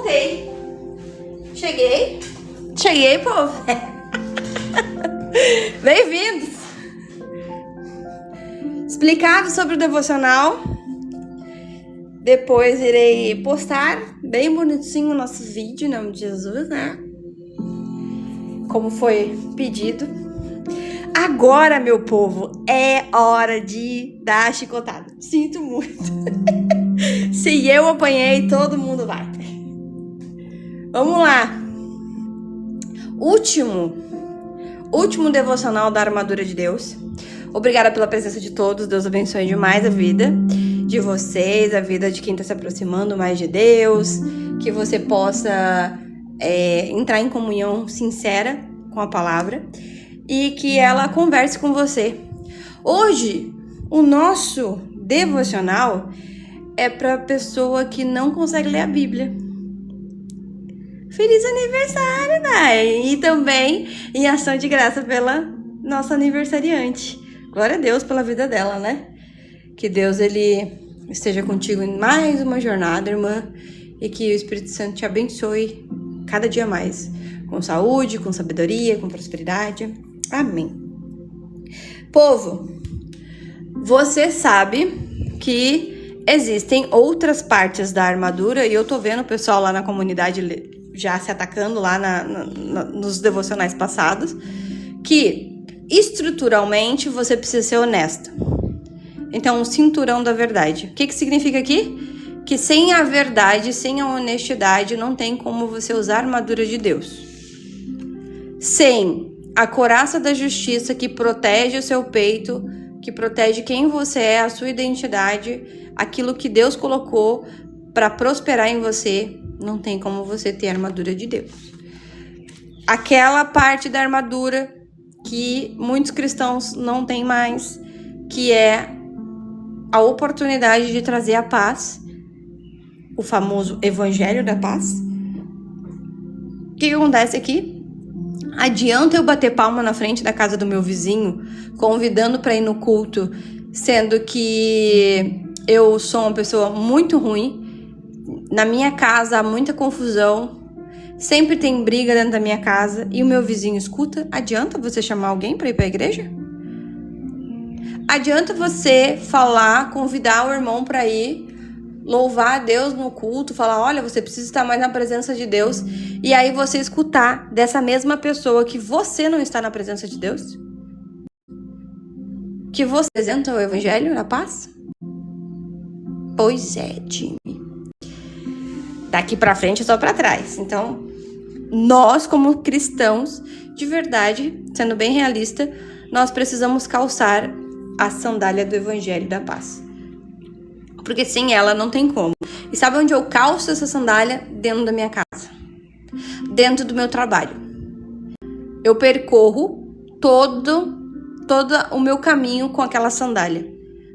voltei. Cheguei, povo. Bem-vindos. Explicado sobre o devocional. Depois irei postar bem bonitinho o nosso vídeo, em nome de Jesus, né? Como foi pedido. Agora, meu povo, é hora de dar chicotada. Sinto muito. Se eu apanhei, todo mundo vai. Vamos lá. Último devocional da armadura de Deus. Obrigada pela presença de todos. Deus abençoe demais a vida de vocês, a vida de quem está se aproximando mais de Deus. Que você possa entrar em comunhão sincera com a palavra e que ela converse com você. Hoje, o nosso devocional é para pessoa que não consegue ler a Bíblia. Feliz aniversário, Dai! E também em ação de graça pela nossa aniversariante. Glória a Deus pela vida dela, né? Que Deus, Ele esteja contigo em mais uma jornada, irmã. E que o Espírito Santo te abençoe cada dia mais. Com saúde, com sabedoria, com prosperidade. Amém. Povo, você sabe que existem outras partes da armadura. E eu tô vendo o pessoal lá na comunidade já se atacando lá nos devocionais passados, que estruturalmente você precisa ser honesto. Então, o cinturão da verdade. O que significa aqui? Que sem a verdade, sem a honestidade, não tem como você usar a armadura de Deus. Sem a couraça da justiça que protege o seu peito, que protege quem você é, a sua identidade, aquilo que Deus colocou para prosperar em você, não tem como você ter a armadura de Deus. Aquela parte da armadura que muitos cristãos não têm mais, que é a oportunidade de trazer a paz, o famoso evangelho da paz. O que acontece aqui? Adianta eu bater palma na frente da casa do meu vizinho, convidando para ir no culto, sendo que eu sou uma pessoa muito ruim. Na minha casa há muita confusão, sempre tem briga dentro da minha casa e o meu vizinho escuta? Adianta você chamar alguém para ir para a igreja? Adianta você falar, convidar o irmão para ir, louvar a Deus no culto, falar, olha, você precisa estar mais na presença de Deus, e aí você escutar dessa mesma pessoa que você não está na presença de Deus? Que você apresenta o evangelho na paz? Pois é, time. Daqui pra frente é só pra trás. Então, nós como cristãos, de verdade, sendo bem realista, nós precisamos calçar a sandália do evangelho da paz. Porque sem ela não tem como. E sabe onde eu calço essa sandália? Dentro da minha casa. Dentro do meu trabalho. Eu percorro todo o meu caminho com aquela sandália.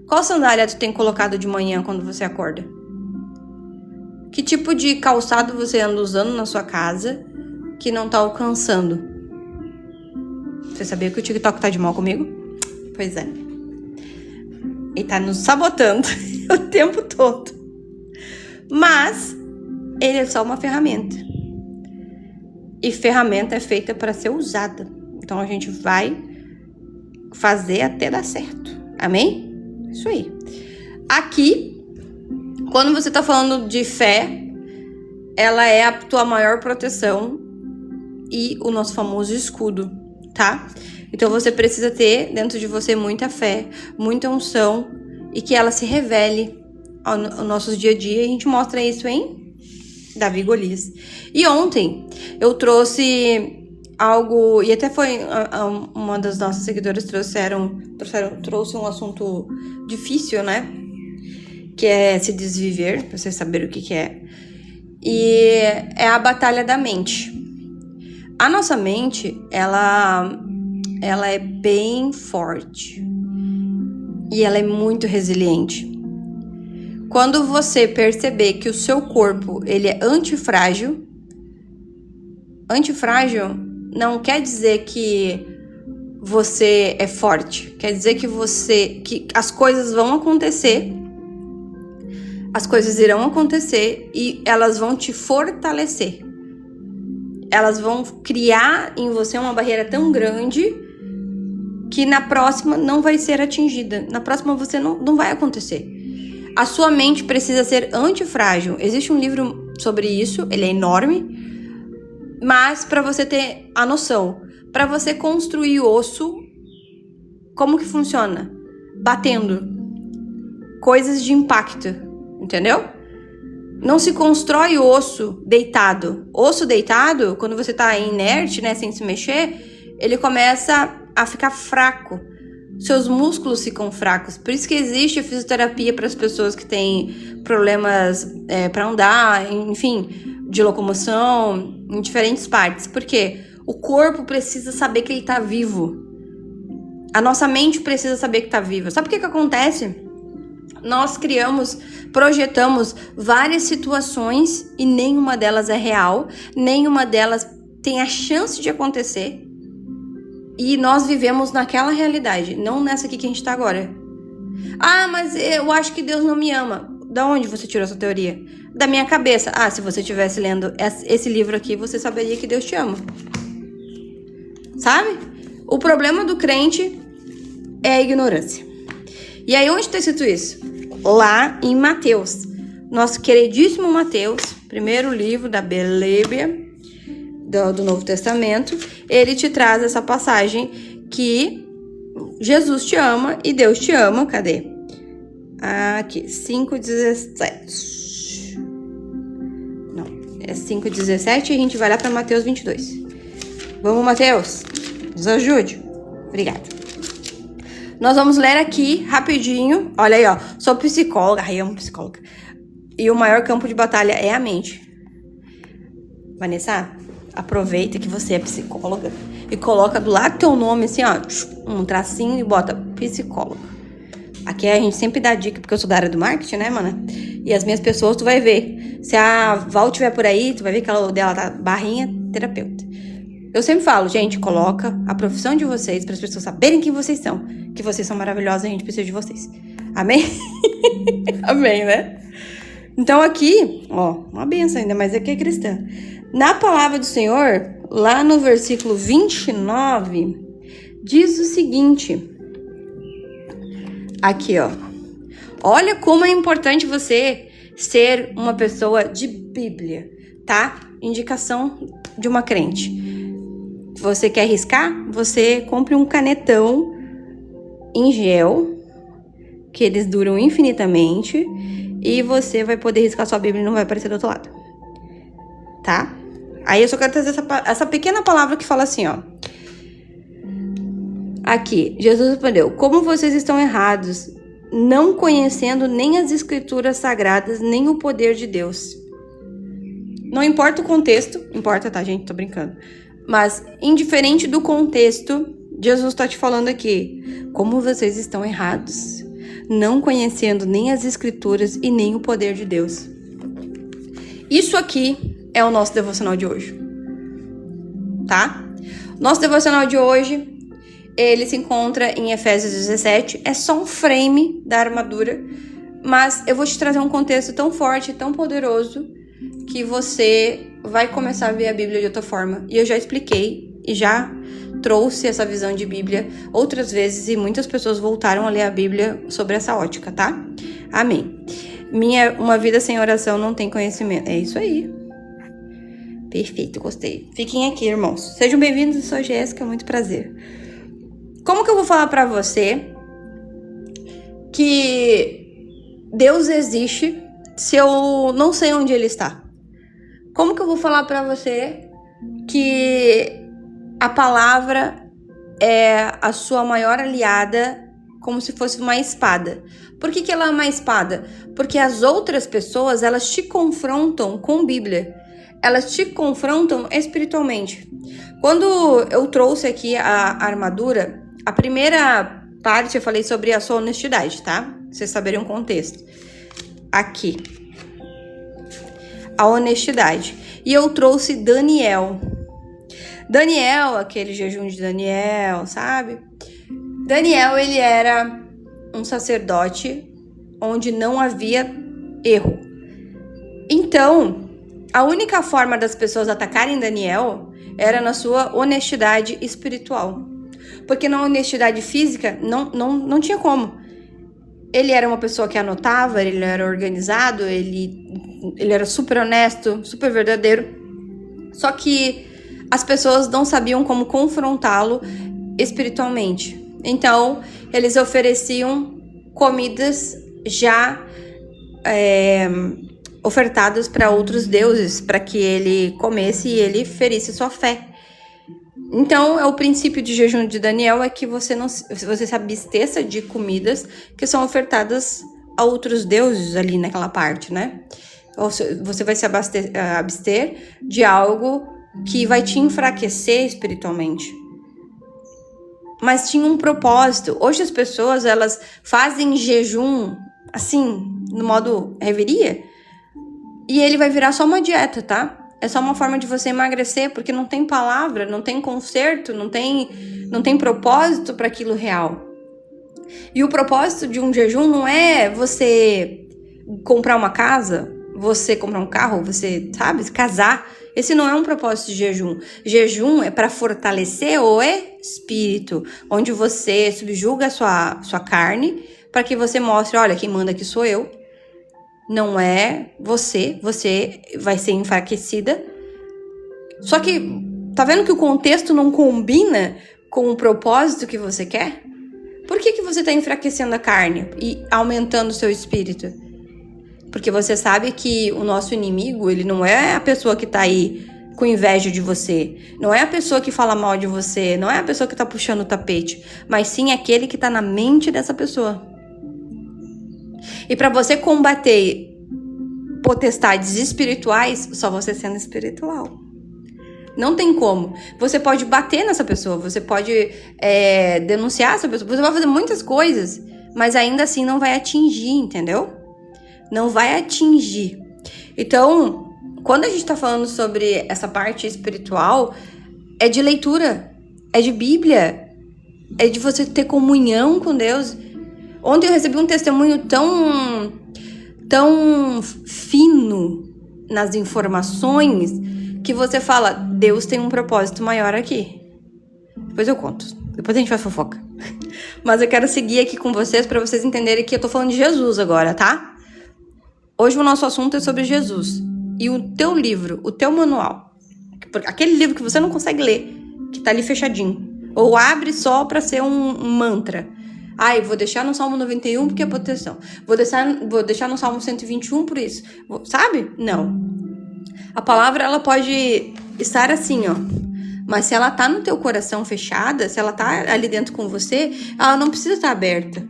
Qual sandália tu tem colocado de manhã quando você acorda? Que tipo de calçado você anda usando na sua casa que não tá alcançando? Você sabia que o TikTok tá de mal comigo? Pois é. Ele tá nos sabotando o tempo todo. Mas ele é só uma ferramenta. E ferramenta é feita para ser usada. Então a gente vai fazer até dar certo. Amém? Isso aí. Aqui, quando você tá falando de fé, ela é a tua maior proteção e o nosso famoso escudo, tá? Então você precisa ter dentro de você muita fé, muita unção e que ela se revele ao nosso dia a dia. E a gente mostra isso em Davi e Golias. E ontem eu trouxe algo, e até foi uma das nossas seguidoras trouxe um assunto difícil, né? Que é se desviver, pra vocês saberem o que é. E é a batalha da mente. A nossa mente, ela é bem forte. E ela é muito resiliente. Quando você perceber que o seu corpo, ele é antifrágil não quer dizer que você é forte. Quer dizer que as coisas vão acontecer as coisas irão acontecer e elas vão te fortalecer. Elas vão criar em você uma barreira tão grande que na próxima não vai ser atingida. Na próxima você não vai acontecer. A sua mente precisa ser antifrágil. Existe um livro sobre isso, ele é enorme. Mas para você ter a noção, para você construir osso, como que funciona? Batendo. Coisas de impacto, entendeu? Não se constrói osso deitado. Osso deitado, quando você tá inerte, né, sem se mexer, ele começa a ficar fraco. Seus músculos ficam fracos. Por isso que existe a fisioterapia para as pessoas que têm problemas para andar, enfim, de locomoção, em diferentes partes. Por quê? O corpo precisa saber que ele tá vivo. A nossa mente precisa saber que tá viva. Sabe o que acontece? Nós projetamos várias situações e nenhuma delas é real, nenhuma delas tem a chance de acontecer. E nós vivemos naquela realidade, não nessa aqui que a gente tá agora. Ah, mas eu acho que Deus não me ama. Da onde você tirou essa teoria? Da minha cabeça. Ah, se você estivesse lendo esse livro aqui, você saberia que Deus te ama. Sabe? O problema do crente é a ignorância. E aí, onde está escrito isso? Lá em Mateus. Nosso queridíssimo Mateus, primeiro livro da Bíblia, do Novo Testamento, ele te traz essa passagem que Jesus te ama e Deus te ama. Cadê? Aqui, 5,17. Não, é 5,17 e a gente vai lá para Mateus 22. Vamos, Mateus? Nos ajude. Obrigada. Nós vamos ler aqui rapidinho. Olha aí, ó. Sou psicóloga. Ai, eu amo psicóloga. E o maior campo de batalha é a mente. Vanessa, aproveita que você é psicóloga e coloca do lado do teu nome, assim, ó, um tracinho e bota psicóloga. Aqui a gente sempre dá dica, porque eu sou da área do marketing, né, mana? E as minhas pessoas, tu vai ver. Se a Val tiver por aí, tu vai ver que ela dela tá barrinha terapeuta. Eu sempre falo, gente, coloca a profissão de vocês para as pessoas saberem quem vocês são. Que vocês são maravilhosos e a gente precisa de vocês. Amém? Amém, né? Então aqui, ó, uma benção ainda, mas aqui é cristã. Na palavra do Senhor, lá no versículo 29, diz o seguinte. Aqui, ó. Olha como é importante você ser uma pessoa de Bíblia, tá? Indicação de uma crente. Você quer riscar? Você compre um canetão em gel, que eles duram infinitamente, e você vai poder riscar sua Bíblia e não vai aparecer do outro lado. Tá? Aí eu só quero trazer essa pequena palavra que fala assim, ó. Aqui, Jesus respondeu: como vocês estão errados, não conhecendo nem as escrituras sagradas, nem o poder de Deus. Não importa o contexto, importa, tá, gente? Tô brincando. Mas, indiferente do contexto, Jesus está te falando aqui: como vocês estão errados, não conhecendo nem as escrituras e nem o poder de Deus. Isso aqui é o nosso devocional de hoje, tá? Nosso devocional de hoje, ele se encontra em Efésios 17. É só um frame da armadura, mas eu vou te trazer um contexto tão forte, tão poderoso, que você vai começar a ver a Bíblia de outra forma. E eu já expliquei e já trouxe essa visão de Bíblia outras vezes e muitas pessoas voltaram a ler a Bíblia sobre essa ótica, tá? Amém. Uma vida sem oração não tem conhecimento. É isso aí. Perfeito, gostei. Fiquem aqui, irmãos. Sejam bem-vindos, eu sou a Jéssica, muito prazer. Como que eu vou falar pra você que Deus existe se eu não sei onde Ele está? Como que eu vou falar pra você que a palavra é a sua maior aliada, como se fosse uma espada? Por que ela é uma espada? Porque as outras pessoas, elas te confrontam com Bíblia. Elas te confrontam espiritualmente. Quando eu trouxe aqui a armadura, a primeira parte eu falei sobre a sua honestidade, tá? Vocês saberem o contexto. Aqui. A honestidade. E eu trouxe Daniel. Daniel, aquele jejum de Daniel, sabe? Daniel, ele era um sacerdote onde não havia erro. Então, a única forma das pessoas atacarem Daniel era na sua honestidade espiritual. Porque na honestidade física não tinha como. Ele era uma pessoa que anotava, ele era organizado, ele era super honesto, super verdadeiro. Só que as pessoas não sabiam como confrontá-lo espiritualmente. Então, eles ofereciam comidas já ofertadas para outros deuses, para que ele comesse e ele ferisse sua fé. Então, o princípio de jejum de Daniel é que você se absteça de comidas que são ofertadas a outros deuses ali naquela parte, né? Ou você vai se abster de algo que vai te enfraquecer espiritualmente. Mas tinha um propósito. Hoje as pessoas, elas fazem jejum, assim, no modo reveria, e ele vai virar só uma dieta, tá? É só uma forma de você emagrecer, porque não tem palavra, não tem conserto, não tem propósito para aquilo real. E o propósito de um jejum não é você comprar uma casa, você comprar um carro, você, sabe, casar. Esse não é um propósito de jejum. Jejum é para fortalecer o espírito, onde você subjuga a sua carne, para que você mostre, olha, quem manda aqui sou eu. Não é você vai ser enfraquecida. Só que, tá vendo que o contexto não combina com o propósito que você quer? Por que você tá enfraquecendo a carne e aumentando o seu espírito? Porque você sabe que o nosso inimigo, ele não é a pessoa que tá aí com inveja de você, não é a pessoa que fala mal de você, não é a pessoa que tá puxando o tapete, mas sim aquele que tá na mente dessa pessoa. E para você combater potestades espirituais, só você sendo espiritual. Não tem como. Você pode bater nessa pessoa, você pode denunciar essa pessoa, você vai fazer muitas coisas, mas ainda assim não vai atingir, entendeu? Não vai atingir. Então, quando a gente tá falando sobre essa parte espiritual, é de leitura, é de Bíblia, é de você ter comunhão com Deus. Ontem eu recebi um testemunho tão fino nas informações que você fala, Deus tem um propósito maior aqui. Depois eu conto. Depois a gente faz fofoca. Mas eu quero seguir aqui com vocês para vocês entenderem que eu tô falando de Jesus agora, tá? Hoje o nosso assunto é sobre Jesus. E o teu livro, o teu manual. Aquele livro que você não consegue ler, que tá ali fechadinho. Ou abre só pra ser um mantra. Ai, vou deixar no Salmo 91 porque é proteção. Vou deixar no Salmo 121 por isso. Sabe? Não. A palavra, ela pode estar assim, ó. Mas se ela tá no teu coração fechada, se ela tá ali dentro com você, ela não precisa estar aberta.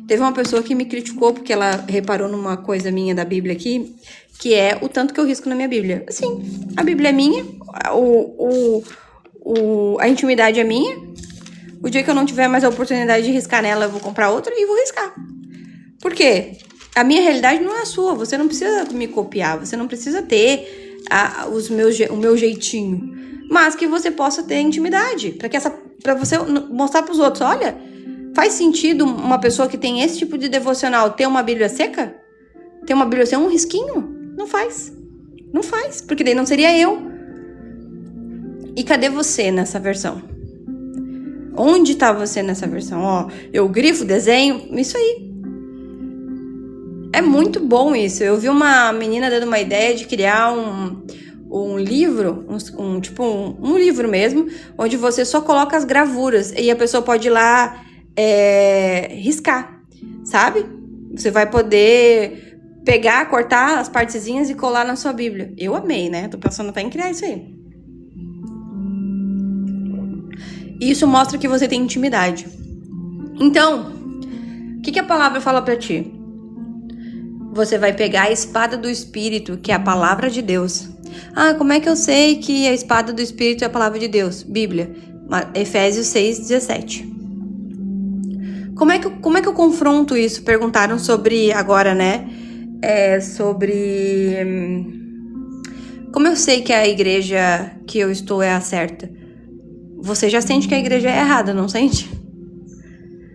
Teve uma pessoa que me criticou porque ela reparou numa coisa minha da Bíblia aqui, que é o tanto que eu risco na minha Bíblia. Assim, a Bíblia é minha, a intimidade é minha. O dia que eu não tiver mais a oportunidade de riscar nela, eu vou comprar outra e vou riscar. Por quê? A minha realidade não é a sua. Você não precisa me copiar. Você não precisa ter o meu jeitinho. Mas que você possa ter intimidade. Pra você mostrar pros outros. Olha, faz sentido uma pessoa que tem esse tipo de devocional ter uma Bíblia seca? Ter uma Bíblia sem um risquinho? Não faz. Não faz. Porque daí não seria eu. E cadê você nessa versão? Onde tá você nessa versão? Ó, eu grifo, desenho, isso aí. É muito bom isso. Eu vi uma menina dando uma ideia de criar um livro, um livro mesmo, onde você só coloca as gravuras e a pessoa pode ir lá riscar, sabe? Você vai poder pegar, cortar as partezinhas e colar na sua Bíblia. Eu amei, né? Tô pensando até em criar isso aí. Isso mostra que você tem intimidade. Então, o que a palavra fala pra ti? Você vai pegar a espada do Espírito, que é a palavra de Deus. Ah, como é que eu sei que a espada do Espírito é a palavra de Deus? Bíblia, Efésios 6:17. Como é que eu confronto isso? Perguntaram sobre, agora, né? Sobre... Como eu sei que a igreja que eu estou é a certa? Você já sente que a igreja é errada, não sente?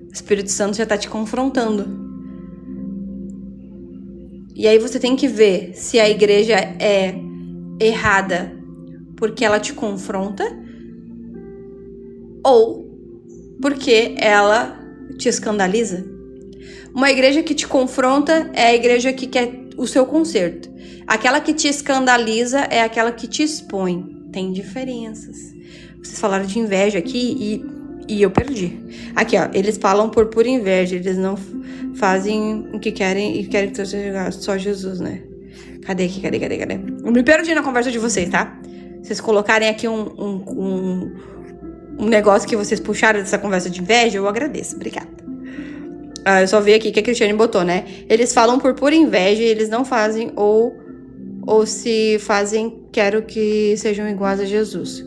O Espírito Santo já tá te confrontando. E aí você tem que ver se a igreja é errada porque ela te confronta ou porque ela te escandaliza. Uma igreja que te confronta é a igreja que quer o seu conserto. Aquela que te escandaliza é aquela que te expõe. Tem diferenças. Vocês falaram de inveja aqui e eu perdi. Aqui, ó. Eles falam por pura inveja. Eles não fazem o que querem e querem que seja só Jesus, né? Cadê? Eu me perdi na conversa de vocês, tá? Vocês colocarem aqui um negócio que vocês puxaram dessa conversa de inveja, eu agradeço. Obrigada. Eu só vi aqui que a Cristiane botou, né? Eles falam por pura inveja e eles não fazem ou se fazem, quero que sejam iguais a Jesus.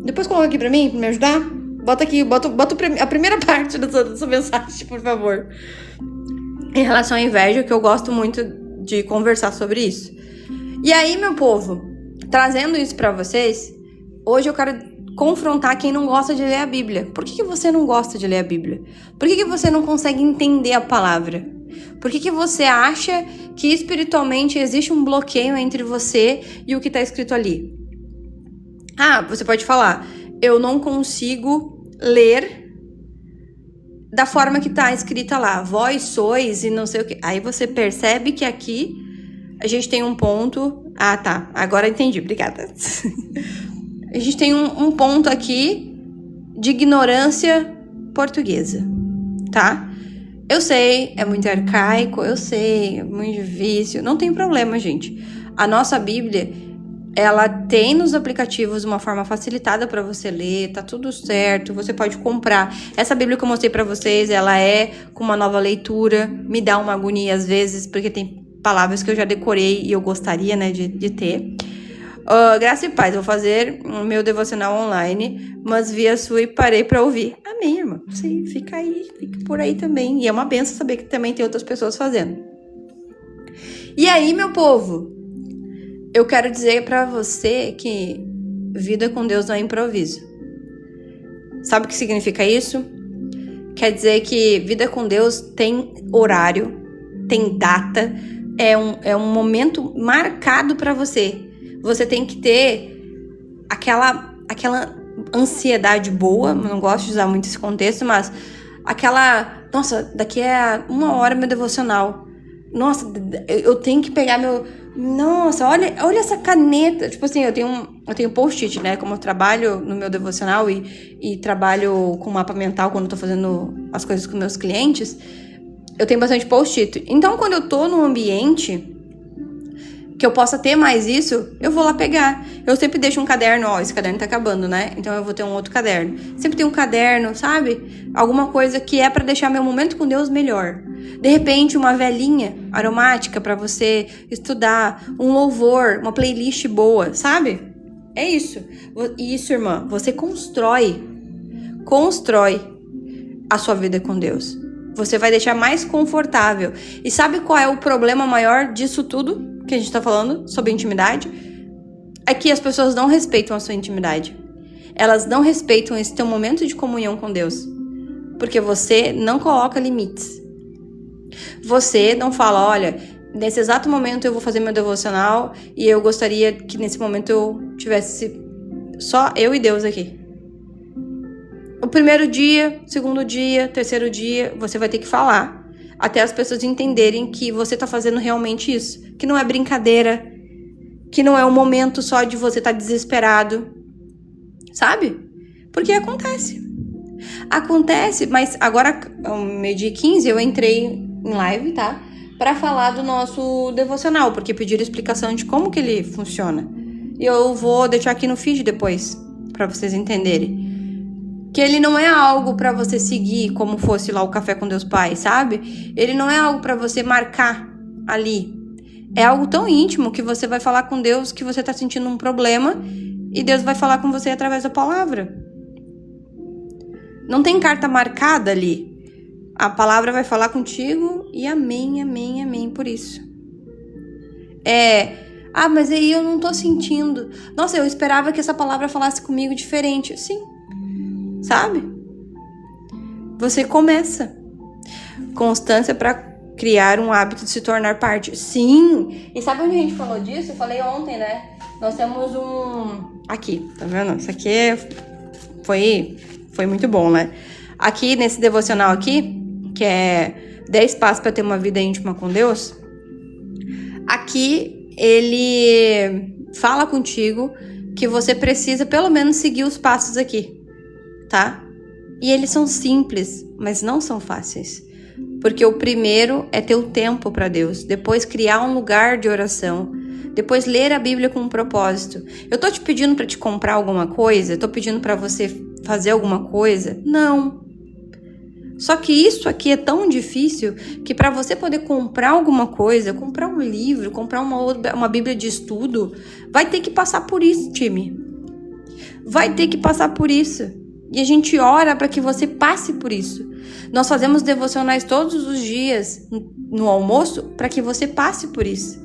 Depois coloca aqui pra mim, pra me ajudar. Bota aqui, bota a primeira parte dessa mensagem, por favor. Em relação à inveja, que eu gosto muito de conversar sobre isso. E aí, meu povo, trazendo isso pra vocês, hoje eu quero confrontar quem não gosta de ler a Bíblia. Por que você não gosta de ler a Bíblia? Por que você não consegue entender a palavra? Por que você acha que espiritualmente existe um bloqueio entre você e o que está escrito ali? Você pode falar, eu não consigo ler da forma que está escrita lá. Vós sois e não sei o que. Aí você percebe que aqui a gente tem um ponto... tá. Agora entendi. Obrigada. A gente tem um ponto aqui de ignorância portuguesa, tá? Eu sei, é muito arcaico, eu sei, é muito difícil. Não tem problema, gente. A nossa Bíblia, ela tem nos aplicativos uma forma facilitada para você ler, tá tudo certo, você pode comprar. Essa Bíblia que eu mostrei para vocês, ela é com uma nova leitura, me dá uma agonia às vezes, porque tem palavras que eu já decorei e eu gostaria, né, de ter. Graça e paz, vou fazer o meu devocional online, mas vi a sua e parei pra ouvir. Amém, irmã. Sim, fica aí, fica por aí também. E é uma benção saber que também tem outras pessoas fazendo. E aí, meu povo, eu quero dizer pra você que vida com Deus não é improviso. Sabe o que significa isso? Quer dizer que vida com Deus tem horário, tem data, é um momento marcado pra você. Você tem que ter aquela ansiedade boa, não gosto de usar muito esse contexto, mas nossa, daqui a 1 hora meu devocional. Nossa, eu tenho que pegar nossa, olha essa caneta. Tipo assim, eu tenho post-it, né? Como eu trabalho no meu devocional e trabalho com mapa mental quando eu tô fazendo as coisas com meus clientes, eu tenho bastante post-it. Então, quando eu tô num ambiente que eu possa ter mais isso, eu vou lá pegar. Eu sempre deixo um caderno, esse caderno tá acabando, né? Então eu vou ter um outro caderno. Sempre tem um caderno, sabe? Alguma coisa que é pra deixar meu momento com Deus melhor. De repente, uma velinha aromática pra você estudar, um louvor, uma playlist boa, sabe? É isso. Isso, irmã, você constrói a sua vida com Deus. Você vai deixar mais confortável. E sabe qual é o problema maior disso tudo que a gente tá falando sobre intimidade? É que as pessoas não respeitam a sua intimidade. Elas não respeitam esse teu momento de comunhão com Deus. Porque você não coloca limites. Você não fala, olha, nesse exato momento eu vou fazer meu devocional e eu gostaria que nesse momento eu tivesse só eu e Deus aqui. O primeiro dia, segundo dia, terceiro dia, você vai ter que falar. Até as pessoas entenderem que você tá fazendo realmente isso. Que não é brincadeira. Que não é um momento só de você estar desesperado. Sabe? Porque acontece. Acontece, mas agora, meio-dia e 15, eu entrei em live, tá? Pra falar do nosso devocional. Porque pediram explicação de como que ele funciona. E eu vou deixar aqui no feed depois, pra vocês entenderem. Que ele não é algo pra você seguir como fosse lá o Café com Deus Pai, sabe? Ele não é algo pra você marcar ali. É algo tão íntimo que você vai falar com Deus que você tá sentindo um problema e Deus vai falar com você através da palavra. Não tem carta marcada ali. A palavra vai falar contigo e amém, amém, amém por isso. Mas aí eu não tô sentindo. Nossa, eu esperava que essa palavra falasse comigo diferente. Sim. Sabe? Você começa. Constância para criar um hábito de se tornar parte. Sim! E sabe onde a gente falou disso? Eu falei ontem, né? Nós temos aqui, tá vendo? Isso aqui foi muito bom, né? Aqui, nesse devocional aqui, que é 10 passos para ter uma vida íntima com Deus, aqui ele fala contigo que você precisa pelo menos seguir os passos aqui, tá? E eles são simples, mas não são fáceis. Porque o primeiro é ter o tempo para Deus, depois criar um lugar de oração, depois ler a Bíblia com um propósito. Eu tô te pedindo para te comprar alguma coisa? Tô pedindo para você fazer alguma coisa? Não. Só que isso aqui é tão difícil que para você poder comprar alguma coisa, comprar um livro, comprar uma Bíblia de estudo, vai ter que passar por isso, time. Vai ter que passar por isso. E a gente ora para que você passe por isso. Nós fazemos devocionais todos os dias no almoço para que você passe por isso.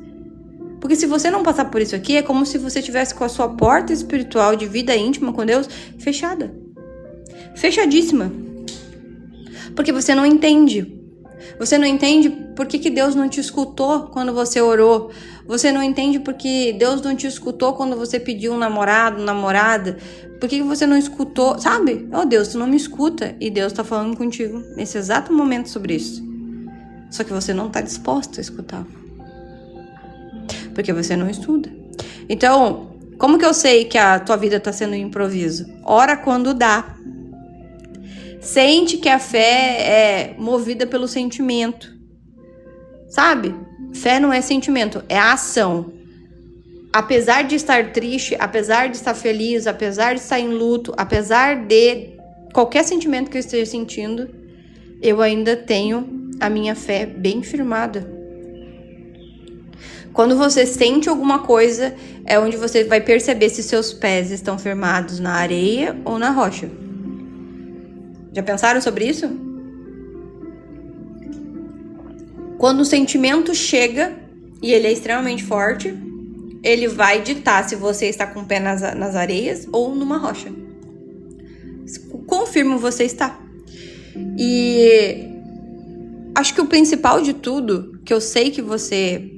Porque se você não passar por isso aqui, é como se você tivesse com a sua porta espiritual de vida íntima com Deus fechada. Fechadíssima. Porque você não entende. Você não entende por que Deus não te escutou quando você orou. Você não entende porque Deus não te escutou quando você pediu um namorado, namorada. Por que você não escutou? Sabe? Oh, Deus, tu não me escuta. E Deus tá falando contigo nesse exato momento sobre isso. Só que você não tá disposto a escutar. Porque você não estuda. Então, como que eu sei que a tua vida tá sendo um improviso? Ora quando dá. Sente que a fé é movida pelo sentimento. Sabe? Fé não é sentimento, é ação. Apesar de estar triste, apesar de estar feliz, apesar de estar em luto, apesar de qualquer sentimento que eu esteja sentindo, eu ainda tenho a minha fé bem firmada. Quando você sente alguma coisa, é onde você vai perceber se seus pés estão firmados na areia ou na rocha. Já pensaram sobre isso? Quando o sentimento chega, e ele é extremamente forte, ele vai ditar se você está com o pé nas areias ou numa rocha. Quão firme você está. E acho que o principal de tudo, que eu sei que você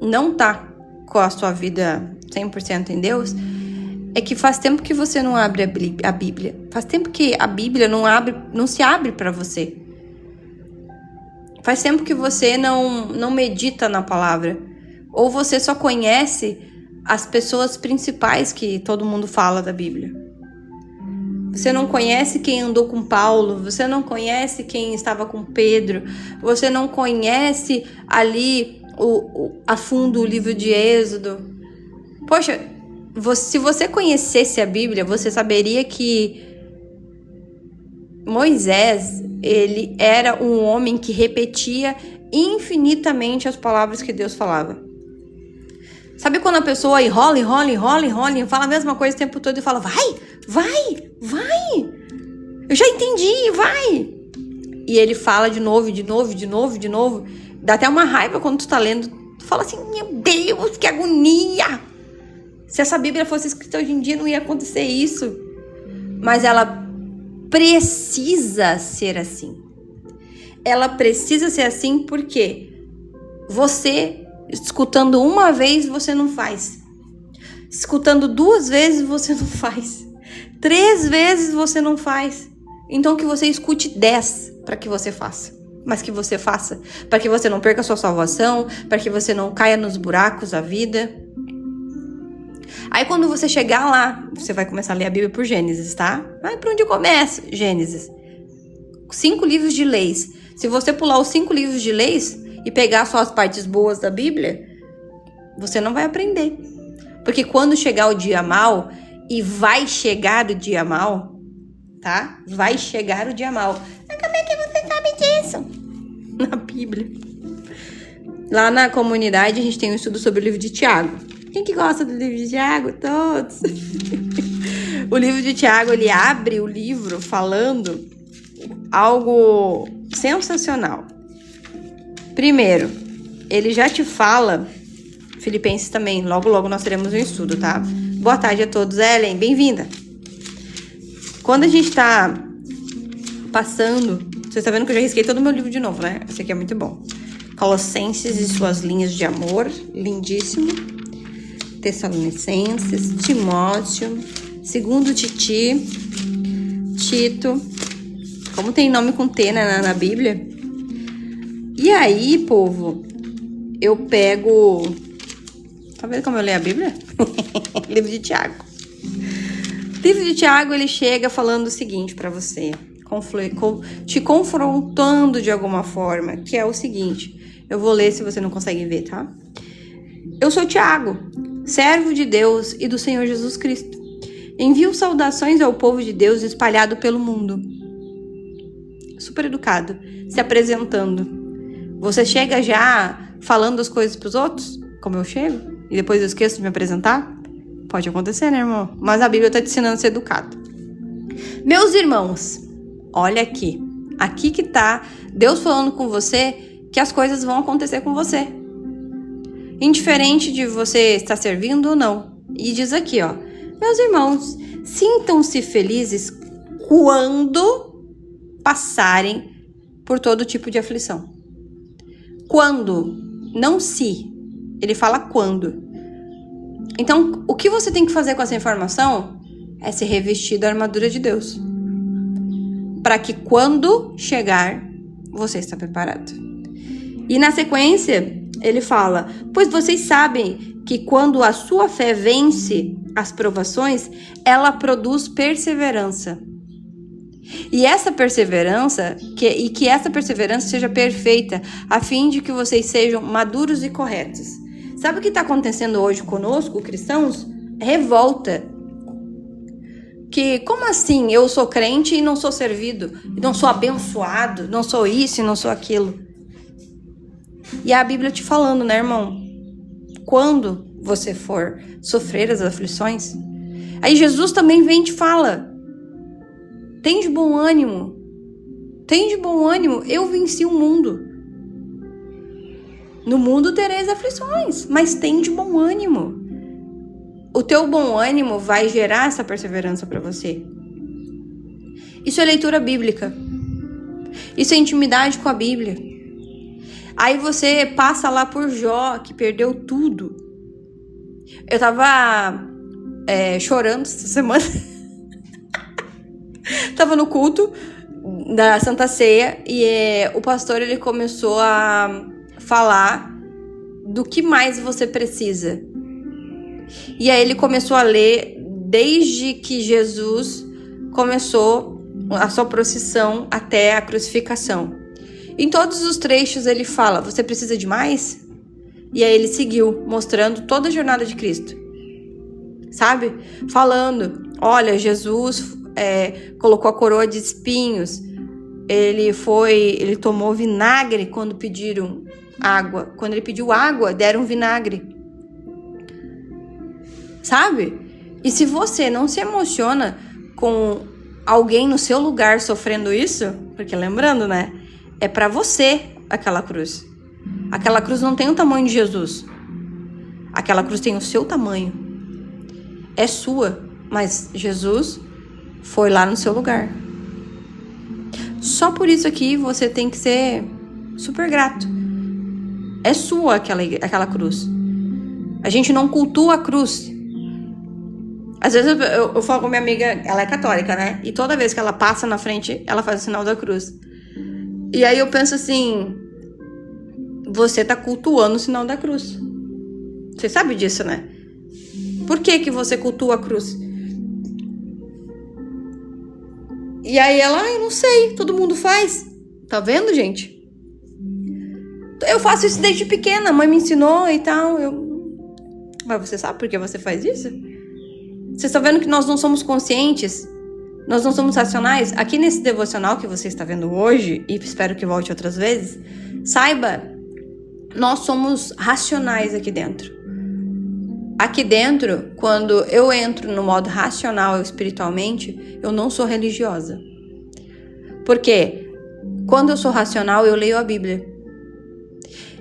não tá com a sua vida 100% em Deus, é que faz tempo que você não abre a Bíblia. Faz tempo que a Bíblia não se abre para você. Faz tempo que você não medita na palavra. Ou você só conhece as pessoas principais que todo mundo fala da Bíblia. Você não conhece quem andou com Paulo. Você não conhece quem estava com Pedro. Você não conhece ali a fundo o livro de Êxodo. Poxa, se você conhecesse a Bíblia, você saberia que Moisés, ele era um homem que repetia infinitamente as palavras que Deus falava. Sabe quando a pessoa enrola, fala a mesma coisa o tempo todo e fala, vai, eu já entendi, vai. E ele fala de novo. Dá até uma raiva quando tu tá lendo. Tu fala assim, meu Deus, que agonia. Se essa Bíblia fosse escrita hoje em dia, não ia acontecer isso. Mas ela precisa ser assim. Ela precisa ser assim porque você, escutando uma vez, você não faz. Escutando 2 vezes, você não faz. 3 vezes, você não faz. Então que você escute 10 para que você faça. Mas que você faça. Para que você não perca a sua salvação. Para que você não caia nos buracos da vida. Aí quando você chegar lá, você vai começar a ler a Bíblia por Gênesis, tá? Aí por onde eu começo? Gênesis. 5 livros de leis. Se você pular os 5 livros de leis e pegar só as partes boas da Bíblia, você não vai aprender. Porque quando chegar o dia mau, e vai chegar o dia mau, tá? Vai chegar o dia mau. Mas como é que você sabe disso? Na Bíblia. Lá na comunidade a gente tem um estudo sobre o livro de Tiago. Quem que gosta do livro de Tiago? Todos. O livro de Tiago, ele abre o livro falando algo sensacional. Primeiro, ele já te fala, Filipenses também, logo nós teremos um estudo, tá? Boa tarde a todos. Ellen, bem-vinda. Quando a gente tá passando, você tá vendo que eu já risquei todo o meu livro de novo, né? Esse aqui é muito bom. Colossenses e suas linhas de amor, lindíssimo. Tessalonicenses, Timóteo, 2 Tito, como tem nome com T, né, na Bíblia. E aí, povo, eu pego... Tá vendo como eu leio a Bíblia? Livro de Tiago. Livro de Tiago, ele chega falando o seguinte pra você, te confrontando de alguma forma, que é o seguinte, eu vou ler se você não consegue ver, tá? Eu sou Tiago, servo de Deus e do Senhor Jesus Cristo. Envio saudações ao povo de Deus espalhado pelo mundo. Super educado, se apresentando. Você chega já falando as coisas pros outros, como eu chego, e depois eu esqueço de me apresentar? Pode acontecer, né, irmão? Mas a Bíblia tá te ensinando a ser educado. Meus irmãos, olha aqui. Aqui que tá Deus falando com você que as coisas vão acontecer com você. Indiferente de você estar servindo ou não. E diz aqui, ó. Meus irmãos, sintam-se felizes quando passarem por todo tipo de aflição. Quando, não se. Ele fala quando. Então, o que você tem que fazer com essa informação é se revestir da armadura de Deus. Para que quando chegar, você está preparado. E na sequência, ele fala, pois vocês sabem que quando a sua fé vence as provações, ela produz perseverança. E essa perseverança, que essa perseverança seja perfeita, a fim de que vocês sejam maduros e corretos. Sabe o que está acontecendo hoje conosco, cristãos? Revolta. Que, como assim? Eu sou crente e não sou servido, não sou abençoado, não sou isso e não sou aquilo. E a Bíblia te falando, né, irmão? Quando você for sofrer as aflições, aí Jesus também vem e te fala, tem de bom ânimo, eu venci o mundo. No mundo tereis aflições, mas tem de bom ânimo. O teu bom ânimo vai gerar essa perseverança para você. Isso é leitura bíblica. Isso é intimidade com a Bíblia. Aí você passa lá por Jó, que perdeu tudo. Eu tava chorando essa semana. Tava no culto da Santa Ceia e o pastor ele começou a falar do que mais você precisa. E aí ele começou a ler desde que Jesus começou a sua procissão até a crucificação. Em todos os trechos ele fala, você precisa de mais? E aí ele seguiu, mostrando toda a jornada de Cristo. Sabe? Falando, olha, Jesus colocou a coroa de espinhos, ele tomou vinagre quando pediram água. Quando ele pediu água, deram vinagre. Sabe? E se você não se emociona com alguém no seu lugar sofrendo isso, porque lembrando, né? É pra você aquela cruz. Aquela cruz não tem o tamanho de Jesus. Aquela cruz tem o seu tamanho. É sua, mas Jesus foi lá no seu lugar. Só por isso aqui você tem que ser super grato. É sua aquela cruz. A gente não cultua a cruz. Às vezes eu falo com minha amiga, ela é católica, né? E toda vez que ela passa na frente, ela faz o sinal da cruz. E aí eu penso assim, você tá cultuando o sinal da cruz. Você sabe disso, né? Por que que você cultua a cruz? E aí ela, eu não sei, todo mundo faz. Tá vendo, gente? Eu faço isso desde pequena, a mãe me ensinou e tal. Mas você sabe por que você faz isso? Vocês estão vendo que nós não somos conscientes? Nós não somos racionais? Aqui nesse devocional que você está vendo hoje, e espero que volte outras vezes, saiba, nós somos racionais aqui dentro. Aqui dentro, quando eu entro no modo racional espiritualmente, eu não sou religiosa. Porque quando eu sou racional, eu leio a Bíblia.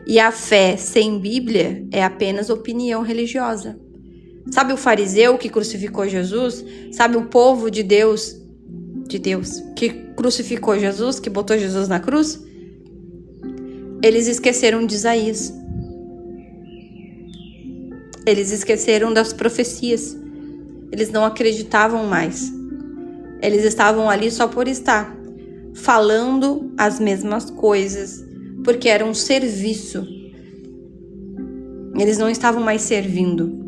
E a fé sem Bíblia é apenas opinião religiosa. Sabe o fariseu que crucificou Jesus? Sabe o povo de Deus, que crucificou Jesus, que botou Jesus na cruz? Eles esqueceram de Isaías. Eles esqueceram das profecias. Eles não acreditavam mais. Eles estavam ali só por estar, falando as mesmas coisas, porque era um serviço. Eles não estavam mais servindo.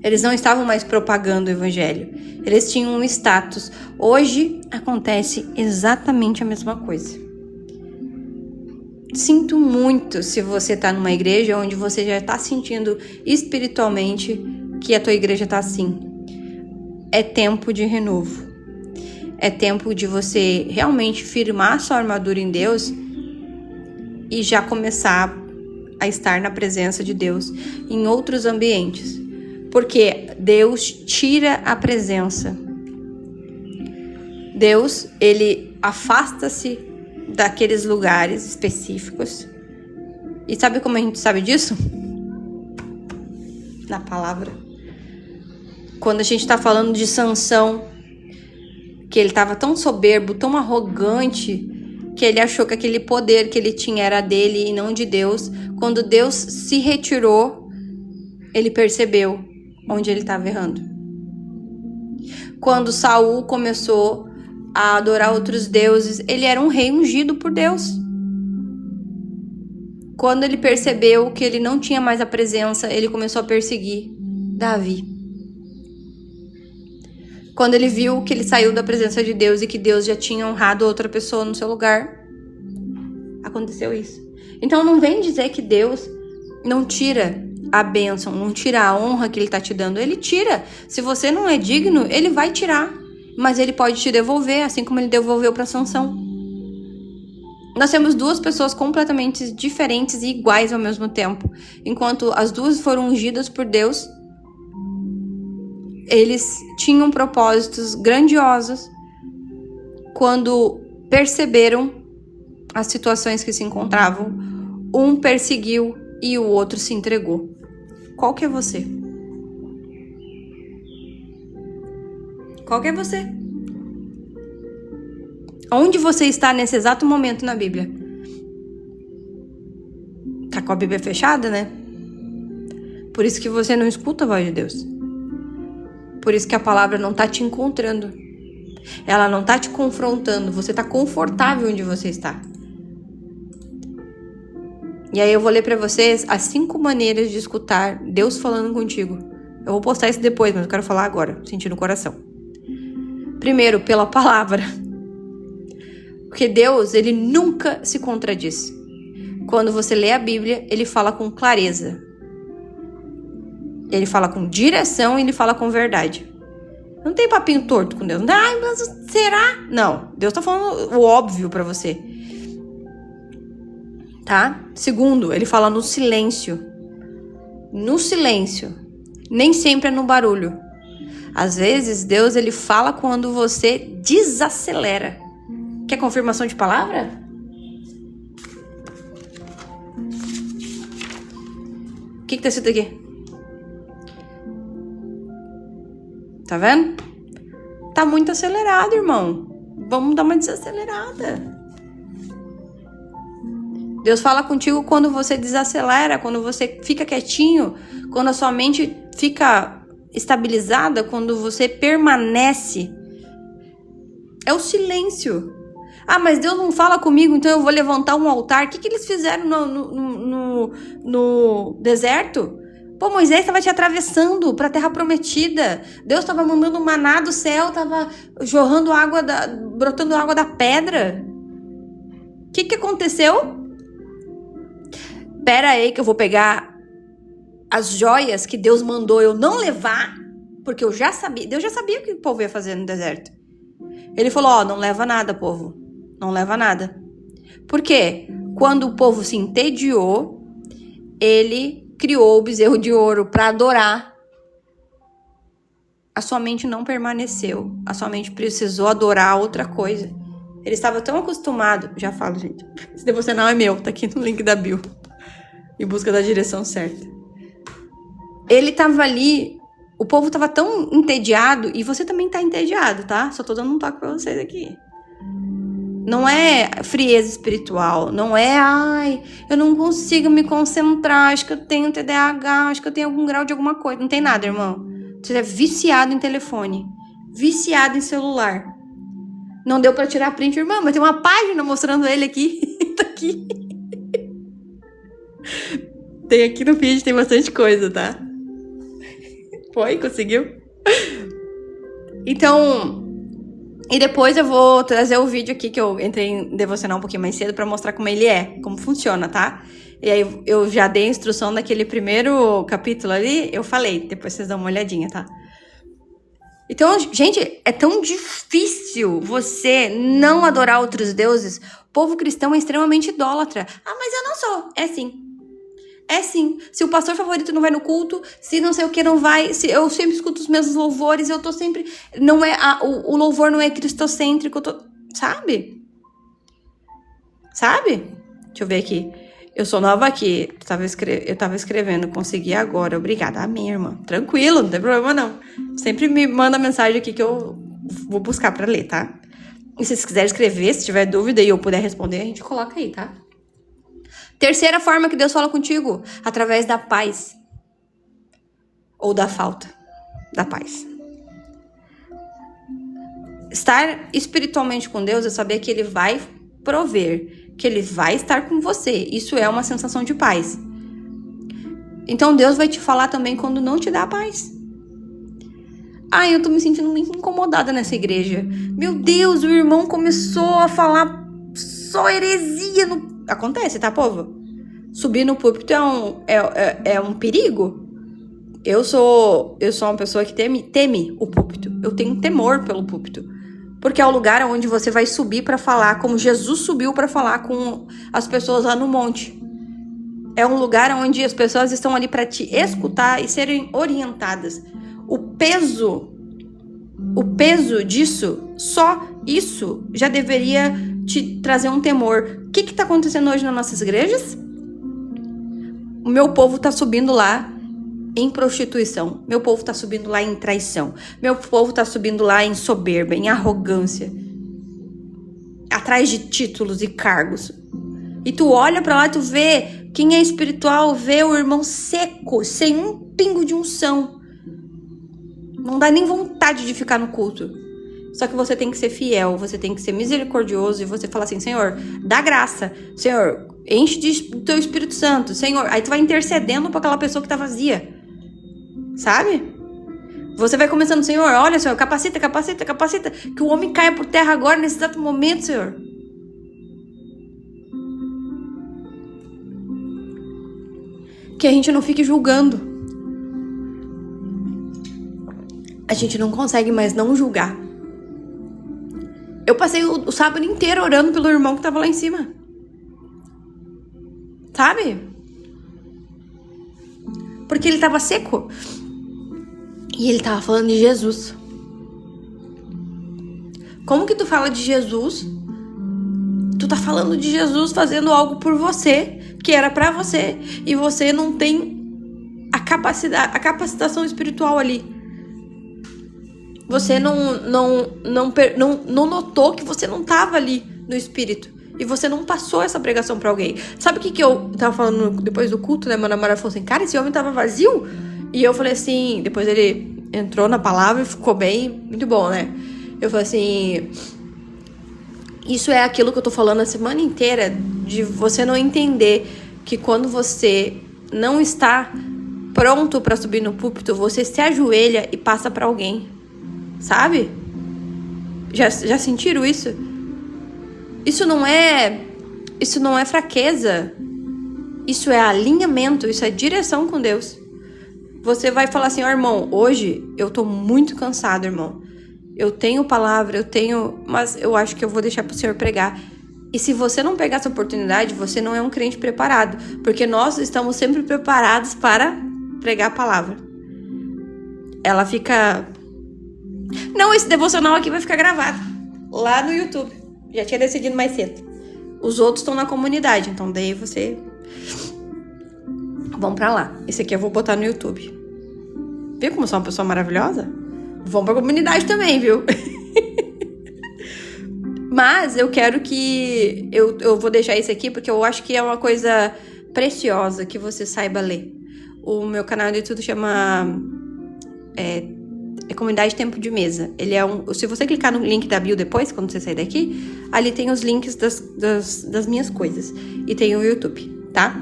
Eles não estavam mais propagando o evangelho. Eles tinham um status. Hoje acontece exatamente a mesma coisa. Sinto muito se você está numa igreja onde você já está sentindo espiritualmente que a tua igreja está assim. É tempo de renovo. É tempo de você realmente firmar a sua armadura em Deus e já começar a estar na presença de Deus em outros ambientes. Porque Deus tira a presença. Deus, ele afasta-se daqueles lugares específicos. E sabe como a gente sabe disso? Na palavra. Quando a gente está falando de Sansão, que ele estava tão soberbo, tão arrogante, que ele achou que aquele poder que ele tinha era dele e não de Deus. Quando Deus se retirou, ele percebeu onde ele estava errando. Quando Saul começou a adorar outros deuses, ele era um rei ungido por Deus. Quando ele percebeu que ele não tinha mais a presença, ele começou a perseguir Davi. Quando ele viu que ele saiu da presença de Deus e que Deus já tinha honrado outra pessoa no seu lugar, aconteceu isso. Então não vem dizer que Deus não tira a bênção, não tira a honra que ele está te dando. Ele tira. Se você não é digno, ele vai tirar. Mas ele pode te devolver, assim como ele devolveu para Sansão. Nós temos duas pessoas completamente diferentes e iguais ao mesmo tempo. Enquanto as duas foram ungidas por Deus, eles tinham propósitos grandiosos quando perceberam as situações que se encontravam. Um perseguiu e o outro se entregou. Qual que é você? Qual que é você? Onde você está nesse exato momento na Bíblia? Tá com a Bíblia fechada, né? Por isso que você não escuta a voz de Deus. Por isso que a palavra não tá te encontrando. Ela não tá te confrontando. Você tá confortável onde você está. E aí eu vou ler pra vocês as 5 maneiras de escutar Deus falando contigo. Eu vou postar isso depois, mas eu quero falar agora, sentindo o coração. Primeiro, pela palavra. Porque Deus, ele nunca se contradiz. Quando você lê a Bíblia, ele fala com clareza. Ele fala com direção e ele fala com verdade. Não tem papinho torto com Deus. Ai, mas será? Não. Deus tá falando o óbvio pra você. Tá? Segundo, ele fala no silêncio. No silêncio. Nem sempre é no barulho. Às vezes, Deus, ele fala quando você desacelera. Quer confirmação de palavra? O que tá escrito aqui? Tá vendo? Tá muito acelerado, irmão. Vamos dar uma desacelerada. Deus fala contigo quando você desacelera, quando você fica quietinho, quando a sua mente fica estabilizada, quando você permanece. É o silêncio. Ah, mas Deus não fala comigo, então eu vou levantar um altar. O que eles fizeram no deserto? Pô, Moisés estava te atravessando para a terra prometida. Deus estava mandando um maná do céu, estava jorrando água, brotando água da pedra. O que aconteceu? Pera aí que eu vou pegar as joias que Deus mandou eu não levar, porque eu já sabia. Deus já sabia o que o povo ia fazer no deserto. Ele falou, ó, não leva nada, povo. Não leva nada. Por quê? Quando o povo se entediou, ele criou o bezerro de ouro para adorar. A sua mente não permaneceu. A sua mente precisou adorar outra coisa. Ele estava tão acostumado. Já falo, gente. Esse devocional é meu. Tá aqui no link da bio. Em busca da direção certa. Ele estava ali. O povo estava tão entediado. E você também tá entediado, tá? Só tô dando um toque pra vocês aqui. Não é frieza espiritual. Não é, ai, eu não consigo me concentrar, acho que eu tenho TDAH, acho que eu tenho algum grau de alguma coisa. Não tem nada, irmão. Você é viciado em telefone. Viciado em celular. Não deu pra tirar print, irmão, mas tem uma página mostrando ele aqui. Tá aqui. Tem aqui no feed, tem bastante coisa, tá? Foi? Conseguiu? Então... E depois eu vou trazer o vídeo aqui que eu entrei em devocional um pouquinho mais cedo pra mostrar como ele é, como funciona, tá? E aí eu já dei a instrução naquele primeiro capítulo ali, eu falei, depois vocês dão uma olhadinha, tá? Então, gente, é tão difícil você não adorar outros deuses. O povo cristão é extremamente idólatra. Ah, mas eu não sou. É sim. É sim. Se o pastor favorito não vai no culto, se não sei o que não vai, se eu sempre escuto os mesmos louvores, eu tô sempre... Não é o louvor não é cristocêntrico, sabe? Sabe? Deixa eu ver aqui. Eu sou nova aqui. Eu tava escrevendo, consegui agora. Obrigada. Amém, irmã. Tranquilo, não tem problema não. Sempre me manda mensagem aqui que eu vou buscar pra ler, tá? E se vocês quiserem escrever, se tiver dúvida e eu puder responder, a gente coloca aí, tá? Terceira forma que Deus fala contigo, através da paz. Ou da falta da paz. Estar espiritualmente com Deus é saber que Ele vai prover, que Ele vai estar com você. Isso é uma sensação de paz. Então Deus vai te falar também quando não te dá paz. Ah, eu tô me sentindo muito incomodada nessa igreja. Meu Deus, o irmão começou a falar só heresia no... Acontece, tá, povo? Subir no púlpito é um perigo. Eu sou uma pessoa que teme o púlpito. Eu tenho temor pelo púlpito. Porque é o lugar onde você vai subir pra falar, como Jesus subiu pra falar com as pessoas lá no monte. É um lugar onde as pessoas estão ali pra te escutar e serem orientadas. O peso disso, só isso, já deveria te trazer um temor. O que tá acontecendo hoje nas nossas igrejas? O meu povo tá subindo lá em prostituição. Meu povo tá subindo lá em traição. Meu povo tá subindo lá em soberba, em arrogância. Atrás de títulos e cargos. E tu olha pra lá e tu vê quem é espiritual, vê o irmão seco, sem um pingo de unção. Não dá nem vontade de ficar no culto. Só que você tem que ser fiel, você tem que ser misericordioso e você fala assim, Senhor, dá graça. Senhor, enche do teu Espírito Santo. Senhor, aí tu vai intercedendo pra aquela pessoa que tá vazia. Sabe? Você vai começando, Senhor, olha, Senhor, capacita. Que o homem caia por terra agora, nesse exato momento, Senhor. Que a gente não fique julgando. A gente não consegue mais não julgar. Eu passei o sábado inteiro orando pelo irmão que tava lá em cima. Sabe? Porque ele tava seco. E ele tava falando de Jesus. Como que tu fala de Jesus? Tu tá falando de Jesus fazendo algo por você, que era pra você, e você não tem a capacitação espiritual ali. Você não notou que você não tava ali no espírito. E você não passou essa pregação pra alguém. Sabe o que eu tava falando depois do culto, né? Meu namorado falou assim, cara, esse homem tava vazio? E eu falei assim, depois ele entrou na palavra e ficou bem, muito bom, né? Eu falei assim, isso é aquilo que eu tô falando a semana inteira, de você não entender que quando você não está pronto pra subir no púlpito, você se ajoelha e passa pra alguém. Sabe? Já sentiram isso? Isso não é fraqueza. Isso é alinhamento, isso é direção com Deus. Você vai falar assim, ó, irmão, hoje eu tô muito cansado, irmão. Eu tenho palavra, mas eu acho que eu vou deixar pro Senhor pregar. E se você não pegar essa oportunidade, você não é um crente preparado. Porque nós estamos sempre preparados para pregar a palavra. Ela fica... Não, esse devocional aqui vai ficar gravado lá no YouTube. Já tinha decidido mais cedo. Os outros estão na comunidade, então daí você... Vão pra lá. Esse aqui eu vou botar no YouTube. Viu como eu sou uma pessoa maravilhosa? Vão pra comunidade também, viu? Mas eu quero que... Eu vou deixar isso aqui porque eu acho que é uma coisa preciosa que você saiba ler. O meu canal de YouTube chama... Comunidade Tempo de Mesa. Ele é se você clicar no link da bio depois, quando você sair daqui, ali tem os links das minhas coisas. E tem o YouTube, tá?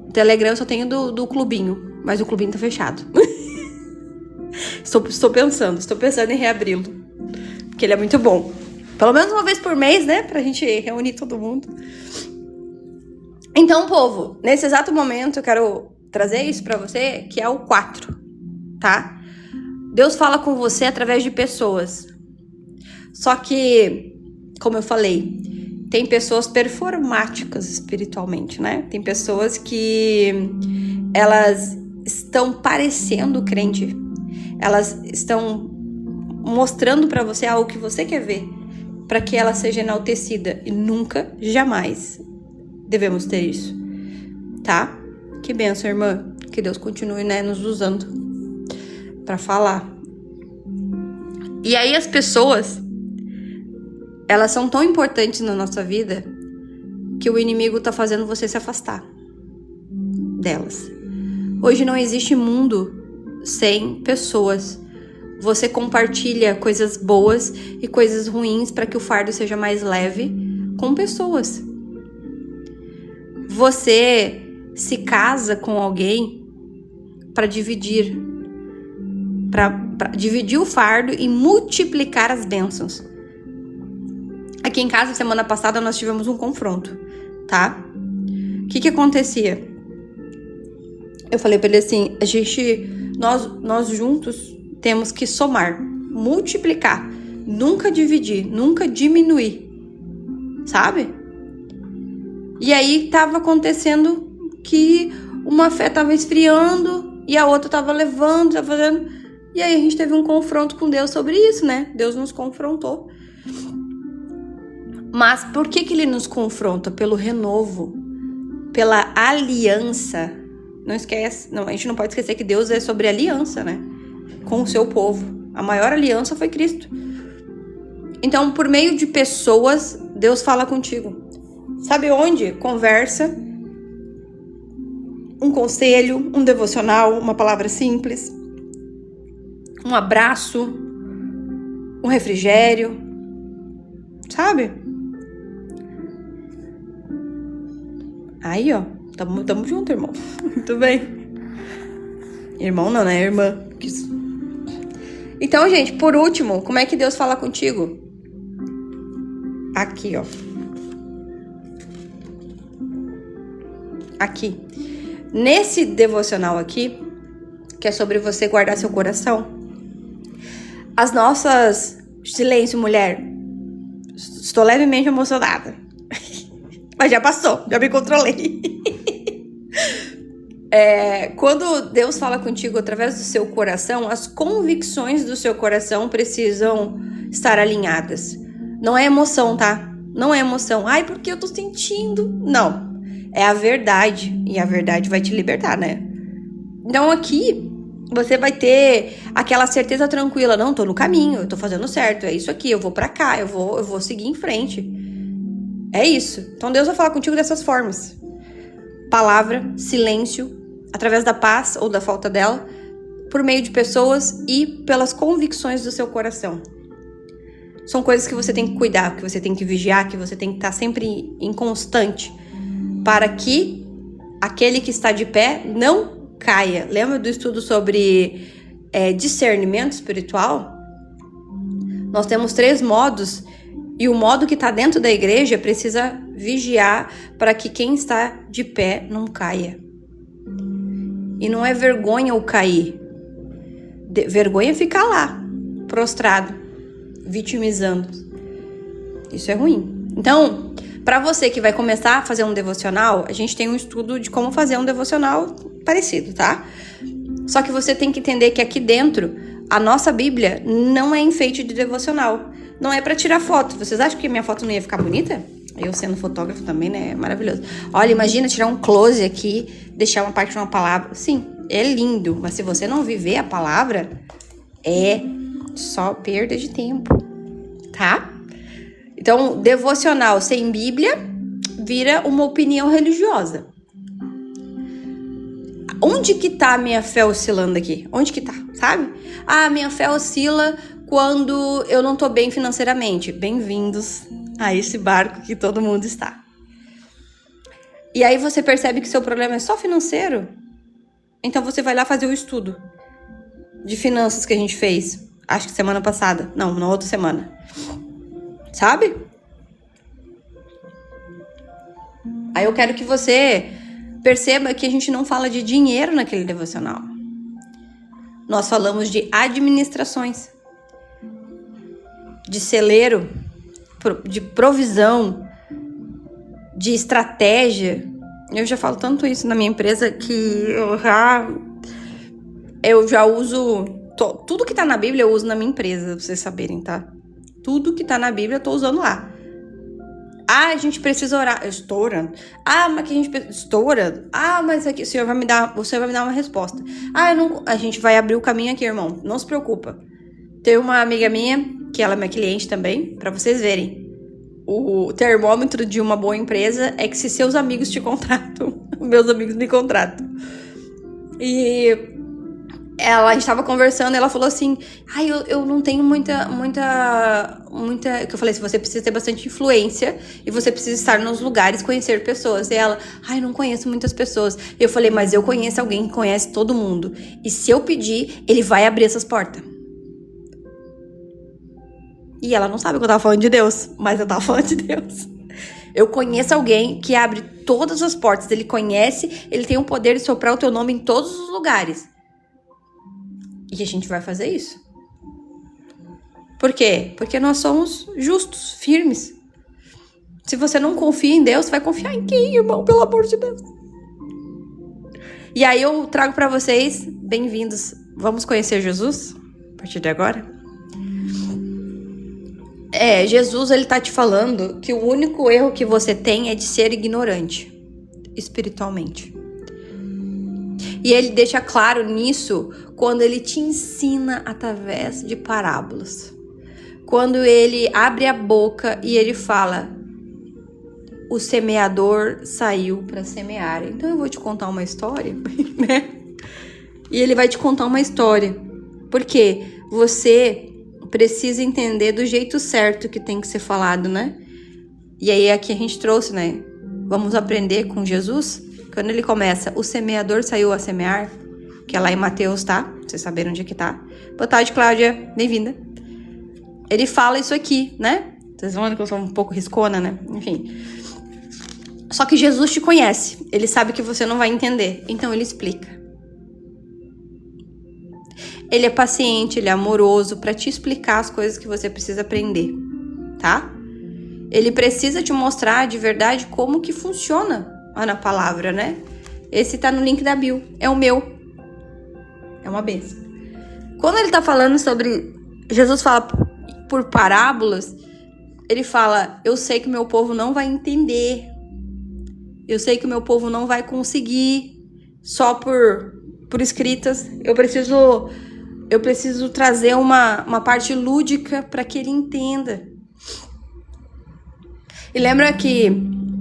O Telegram eu só tenho do clubinho, mas o clubinho tá fechado. Estou pensando em reabri-lo. Porque ele é muito bom. Pelo menos uma vez por mês, né? Pra gente reunir todo mundo. Então, povo, nesse exato momento eu quero trazer isso pra você, que é o 4, tá? Deus fala com você através de pessoas. Só que, como eu falei, tem pessoas performáticas espiritualmente, né? Tem pessoas que elas estão parecendo crente. Elas estão mostrando pra você algo que você quer ver, para que ela seja enaltecida. E nunca, jamais devemos ter isso, tá? Que bênção, irmã. Que Deus continue, né, nos usando para falar. E aí as pessoas, elas são tão importantes na nossa vida que o inimigo tá fazendo você se afastar delas. Hoje não existe mundo sem pessoas. Você compartilha coisas boas e coisas ruins para que o fardo seja mais leve com pessoas. Você se casa com alguém para dividir, para dividir o fardo e multiplicar as bênçãos. Aqui em casa, semana passada, nós tivemos um confronto, tá? O que acontecia? Eu falei para ele assim, nós juntos temos que somar, multiplicar, nunca dividir, nunca diminuir, sabe? E aí tava acontecendo que uma fé tava esfriando e a outra tava levando, tava fazendo. E aí a gente teve um confronto com Deus sobre isso, né? Deus nos confrontou. Mas por que ele nos confronta? Pelo renovo, pela aliança. Não esquece, a gente não pode esquecer que Deus é sobre aliança, né? Com o seu povo. A maior aliança foi Cristo. Então, por meio de pessoas, Deus fala contigo. Sabe onde? Conversa, um conselho, um devocional, uma palavra simples, um abraço, um refrigério, sabe? Aí, ó, tamo junto, irmão. Muito bem. Irmão não, né? Irmã. Então, gente, por último, como é que Deus fala contigo? Aqui, ó. Aqui. Nesse devocional aqui, que é sobre você guardar seu coração, as nossas... Silêncio, mulher. Estou levemente emocionada. Mas já passou, já me controlei. Quando Deus fala contigo através do seu coração, as convicções do seu coração precisam estar alinhadas. Não é emoção, tá? Não é emoção. Ai, porque eu tô sentindo. Não. É a verdade. E a verdade vai te libertar, né? Então aqui, você vai ter aquela certeza tranquila. Não, tô no caminho, eu tô fazendo certo. É isso aqui, eu vou pra cá, eu vou seguir em frente. É isso. Então Deus vai falar contigo dessas formas. Palavra, silêncio, através da paz ou da falta dela, por meio de pessoas e pelas convicções do seu coração. São coisas que você tem que cuidar, que você tem que vigiar, que você tem que estar sempre em constante, para que aquele que está de pé não caia. Lembra do estudo sobre discernimento espiritual? Nós temos 3 modos, e o modo que está dentro da igreja precisa vigiar para que quem está de pé não caia. E não é vergonha o cair. Vergonha é ficar lá, prostrado, vitimizando. Isso é ruim. Então, para você que vai começar a fazer um devocional, a gente tem um estudo de como fazer um devocional parecido, tá? Só que você tem que entender que aqui dentro, a nossa Bíblia não é enfeite de devocional. Não é pra tirar foto. Vocês acham que minha foto não ia ficar bonita? Eu sendo fotógrafo também, né? É maravilhoso. Olha, imagina tirar um close aqui, deixar uma parte de uma palavra. Sim, é lindo. Mas se você não viver a palavra, é só perda de tempo, tá? Então, devocional sem Bíblia vira uma opinião religiosa. Onde que tá a minha fé oscilando aqui? Onde que tá, sabe? Ah, minha fé oscila quando eu não tô bem financeiramente. Bem-vindos a esse barco que todo mundo está. E aí você percebe que seu problema é só financeiro? Então você vai lá fazer o estudo de finanças que a gente fez. Acho que semana passada. Não, na outra semana. Sabe? Aí eu quero que você perceba que a gente não fala de dinheiro naquele devocional. Nós falamos de administrações, de celeiro, de provisão, de estratégia. Eu já falo tanto isso na minha empresa que eu já uso... Tudo que tá na Bíblia eu uso na minha empresa, pra vocês saberem, tá? Tudo que tá na Bíblia eu tô usando lá. Ah, a gente precisa orar. Eu estou orando. Ah, mas que a gente precisa... Estou orando. Ah, mas aqui o Senhor vai me dar uma resposta. Ah, a gente vai abrir o caminho aqui, irmão. Não se preocupa. Tem uma amiga minha, que ela é minha cliente também, pra vocês verem. O termômetro de uma boa empresa é que se seus amigos te contratam, meus amigos me contratam. E a gente tava conversando, ela falou assim, eu não tenho muita, que eu falei assim, você precisa ter bastante influência e você precisa estar nos lugares, conhecer pessoas. E ela, eu não conheço muitas pessoas. E eu falei, mas eu conheço alguém que conhece todo mundo. E se eu pedir, ele vai abrir essas portas. E ela não sabe que eu tava falando de Deus, mas eu tava falando de Deus. Eu conheço alguém que abre todas as portas, ele conhece, ele tem o poder de soprar o teu nome em todos os lugares. E a gente vai fazer isso. Por quê? Porque nós somos justos, firmes. Se você não confia em Deus, vai confiar em quem, irmão? Pelo amor de Deus. E aí eu trago pra vocês, bem-vindos. Vamos conhecer Jesus a partir de agora? Jesus, ele tá te falando que o único erro que você tem é de ser ignorante, espiritualmente. E ele deixa claro nisso quando ele te ensina através de parábolas. Quando ele abre a boca e ele fala, o semeador saiu para semear. Então eu vou te contar uma história, né? E ele vai te contar uma história. Porque você precisa entender do jeito certo que tem que ser falado, né? E aí aqui a gente trouxe, né? Vamos aprender com Jesus. Quando ele começa, o semeador saiu a semear, que é lá em Mateus, tá? Vocês saberam onde é que tá. Boa tarde, Cláudia. Bem-vinda. Ele fala isso aqui, né? Vocês vão ver que eu sou um pouco riscona, né? Enfim. Só que Jesus te conhece. Ele sabe que você não vai entender. Então ele explica. Ele é paciente, ele é amoroso para te explicar as coisas que você precisa aprender, tá? Ele precisa te mostrar de verdade como que funciona na palavra, né? Esse tá no link da bio. É o meu. É uma benção. Quando ele tá falando sobre... Jesus fala por parábolas, ele fala, eu sei que meu povo não vai entender. Eu sei que meu povo não vai conseguir só por escritas. Eu preciso trazer uma parte lúdica para que ele entenda. E lembra que...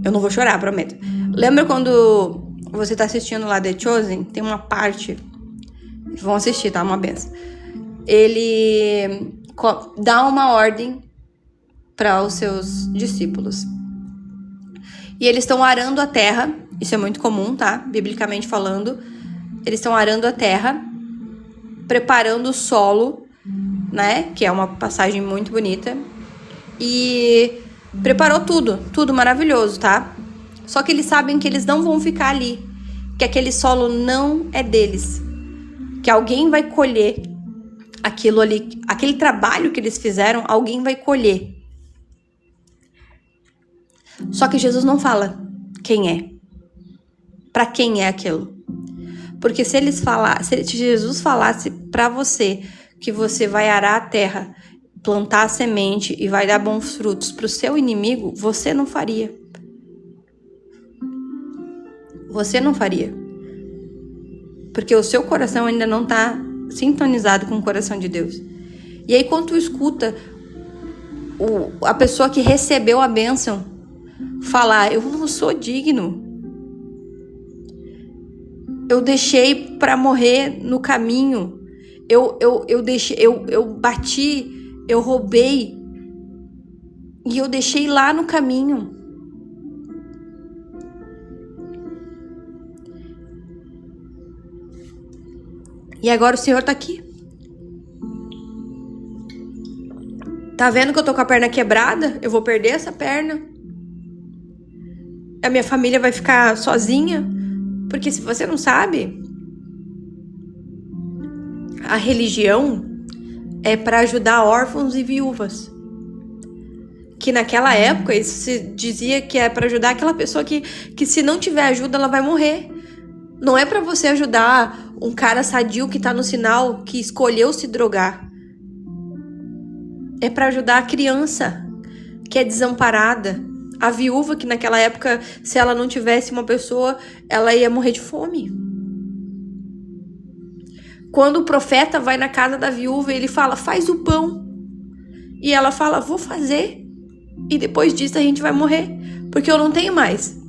Eu não vou chorar, prometo. Lembra quando você tá assistindo lá The Chosen? Tem uma parte... Vão assistir, tá? Uma benção. Ele dá uma ordem para os seus discípulos. E eles estão arando a terra. Isso é muito comum, tá? Biblicamente falando. Eles estão arando a terra, preparando o solo, né? Que é uma passagem muito bonita. E preparou tudo maravilhoso, tá? Só que eles sabem que eles não vão ficar ali, que aquele solo não é deles, que alguém vai colher aquilo ali, aquele trabalho que eles fizeram, alguém vai colher. Só que Jesus não fala quem é, para quem é aquilo. Porque se Jesus falasse para você que você vai arar a terra, plantar a semente e vai dar bons frutos para o seu inimigo, você não faria. Você não faria. Porque o seu coração ainda não está sintonizado com o coração de Deus. E aí quando tu escuta a pessoa que recebeu a bênção falar: eu não sou digno. Eu deixei para morrer no caminho. Eu deixei, eu bati, eu roubei. E eu deixei lá no caminho. E agora o Senhor tá aqui. Tá vendo que eu tô com a perna quebrada? Eu vou perder essa perna. A minha família vai ficar sozinha. Porque se você não sabe, a religião é para ajudar órfãos e viúvas. Que naquela época isso se dizia que é para ajudar aquela pessoa que se não tiver ajuda ela vai morrer. Não é para você ajudar um cara sadio que tá no sinal, que escolheu se drogar. É para ajudar a criança que é desamparada, a viúva que naquela época, se ela não tivesse uma pessoa, ela ia morrer de fome. Quando o profeta vai na casa da viúva, ele fala: faz o pão. E ela fala: vou fazer. E depois disso a gente vai morrer, porque eu não tenho mais.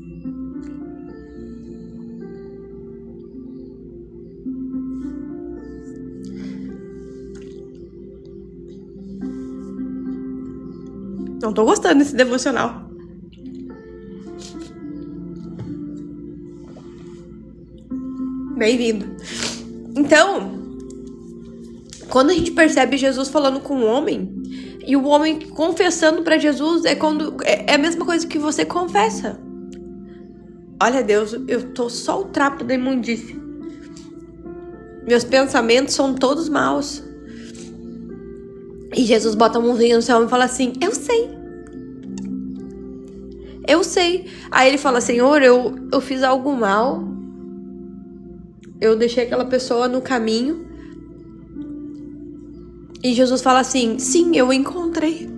Não tô gostando desse devocional. Bem-vindo. Então, quando a gente percebe Jesus falando com o homem, e o homem confessando para Jesus, é a mesma coisa que você confessa. Olha, Deus, eu tô só o trapo da imundície. Meus pensamentos são todos maus. E Jesus bota a mãozinha no seu ombro e fala assim: eu sei. Eu sei. Aí ele fala: Senhor, eu fiz algo mal. Eu deixei aquela pessoa no caminho. E Jesus fala assim: sim, eu encontrei.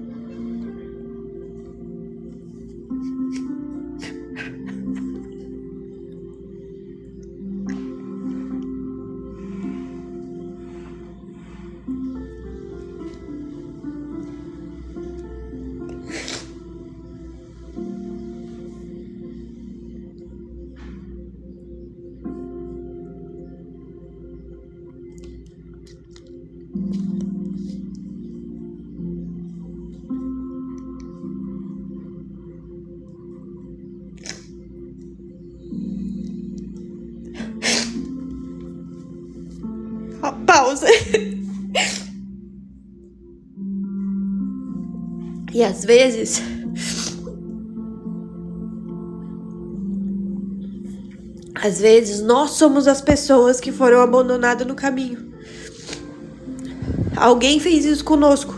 Pausa. E às vezes nós somos as pessoas que foram abandonadas no caminho. Alguém fez isso conosco.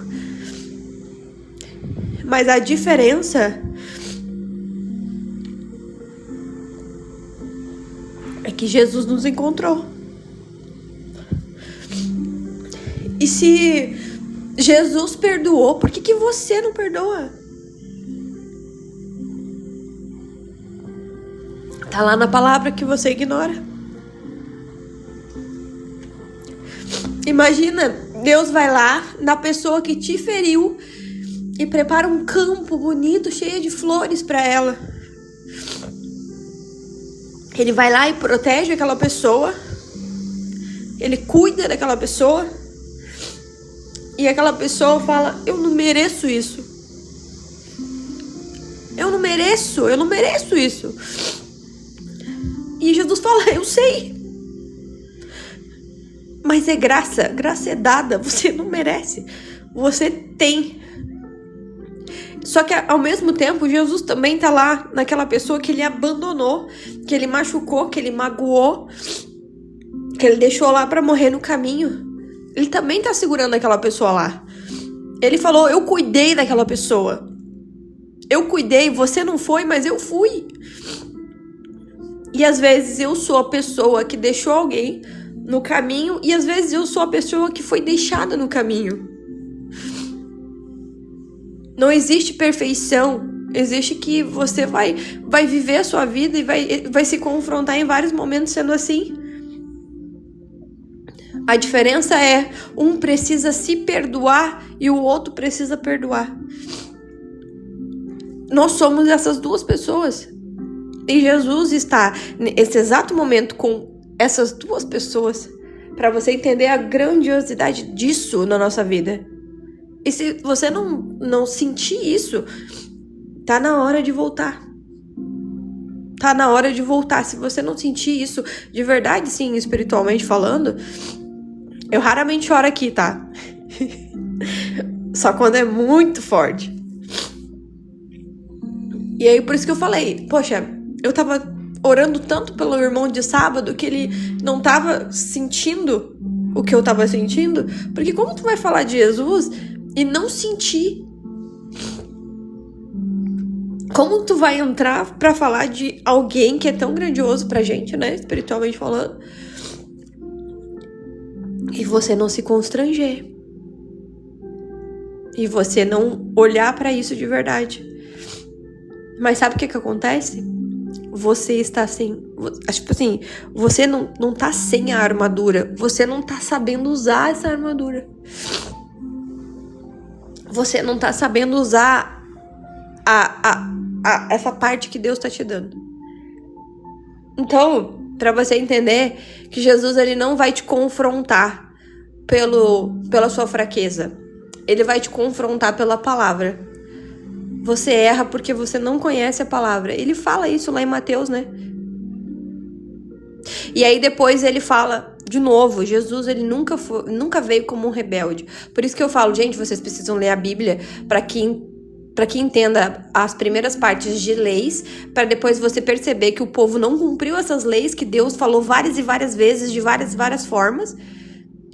Mas a diferença é que Jesus nos encontrou. E se Jesus perdoou, por que você não perdoa? Tá lá na palavra que você ignora. Imagina, Deus vai lá na pessoa que te feriu e prepara um campo bonito, cheio de flores para ela. Ele vai lá e protege aquela pessoa. Ele cuida daquela pessoa. E aquela pessoa fala: eu não mereço isso. Eu não mereço isso. E Jesus fala: eu sei. Mas é graça é dada, você não merece. Você tem. Só que ao mesmo tempo, Jesus também tá lá naquela pessoa que ele abandonou, que ele machucou, que ele magoou, que ele deixou lá pra morrer no caminho. Ele também tá segurando aquela pessoa lá. Ele falou: eu cuidei daquela pessoa. Eu cuidei, você não foi, mas eu fui. E às vezes eu sou a pessoa que deixou alguém no caminho, e às vezes eu sou a pessoa que foi deixada no caminho. Não existe perfeição. Existe que você vai viver a sua vida e vai se confrontar em vários momentos sendo assim. A diferença é, um precisa se perdoar e o outro precisa perdoar. Nós somos essas duas pessoas. E Jesus está nesse exato momento com essas duas pessoas, para você entender a grandiosidade disso na nossa vida. E se você não sentir isso, tá na hora de voltar. Tá na hora de voltar. Se você não sentir isso de verdade, sim, espiritualmente falando, eu raramente oro aqui, tá? Só quando é muito forte. E aí, por isso que eu falei, poxa, eu tava orando tanto pelo irmão de sábado que ele não tava sentindo o que eu tava sentindo. Porque como tu vai falar de Jesus e não sentir? Como tu vai entrar pra falar de alguém que é tão grandioso pra gente, né? Espiritualmente falando. E você não se constranger. E você não olhar pra isso de verdade. Mas sabe o que acontece? Você está sem... Tipo assim, você não tá sem a armadura. Você não tá sabendo usar essa armadura. Você não tá sabendo usar essa parte que Deus tá te dando. Então, pra você entender que Jesus, ele não vai te confrontar pela sua fraqueza. Ele vai te confrontar pela palavra. Você erra porque você não conhece a palavra. Ele fala isso lá em Mateus, né? E aí depois ele fala de novo, Jesus, ele nunca veio como um rebelde. Por isso que eu falo, gente, vocês precisam ler a Bíblia para que entenda as primeiras partes de leis, para depois você perceber que o povo não cumpriu essas leis, que Deus falou várias e várias vezes, de várias formas,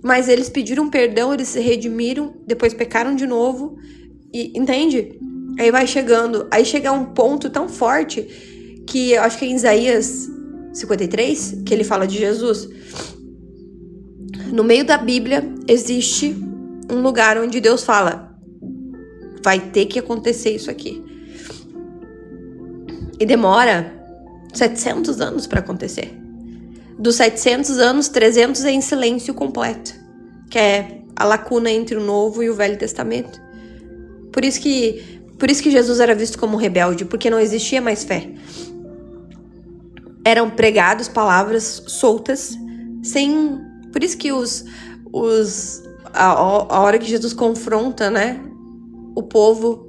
mas eles pediram perdão, eles se redimiram, depois pecaram de novo, e entende? Aí vai chegando, aí chega um ponto tão forte que eu acho que é em Isaías 53, que ele fala de Jesus. No meio da Bíblia existe um lugar onde Deus fala, vai ter que acontecer isso aqui. E demora 700 anos para acontecer. Dos 700 anos, 300 é em silêncio completo, que é a lacuna entre o Novo e o Velho Testamento. Por isso que Jesus era visto como rebelde, porque não existia mais fé. Eram pregados palavras soltas, sem... Por isso que a hora que Jesus confronta, né, o povo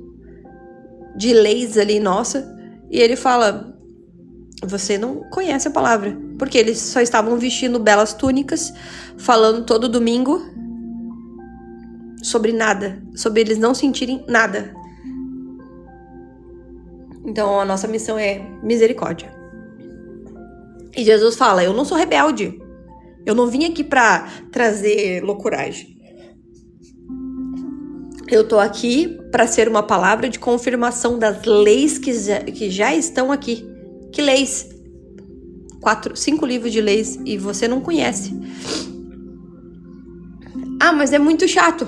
de leis ali, nossa, e ele fala, você não conhece a palavra, porque eles só estavam vestindo belas túnicas, falando todo domingo sobre nada, sobre eles não sentirem nada. Então a nossa missão é misericórdia. E Jesus fala, eu não sou rebelde. Eu não vim aqui pra trazer loucuragem. Eu tô aqui pra ser uma palavra de confirmação das leis que já estão aqui. Que leis? 5 livros de leis e você não conhece. Ah, mas é muito chato.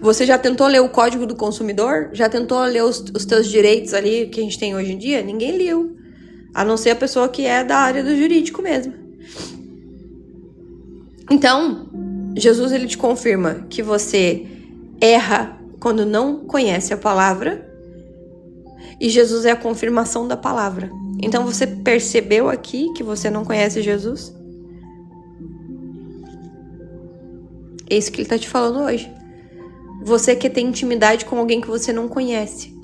Você já tentou ler o Código do Consumidor? Já tentou ler os teus direitos ali que a gente tem hoje em dia? Ninguém leu. A não ser a pessoa que é da área do jurídico mesmo. Então, Jesus, ele te confirma que você erra quando não conhece a palavra. E Jesus é a confirmação da palavra. Então, você percebeu aqui que você não conhece Jesus? É isso que ele está te falando hoje. Você quer ter intimidade com alguém que você não conhece.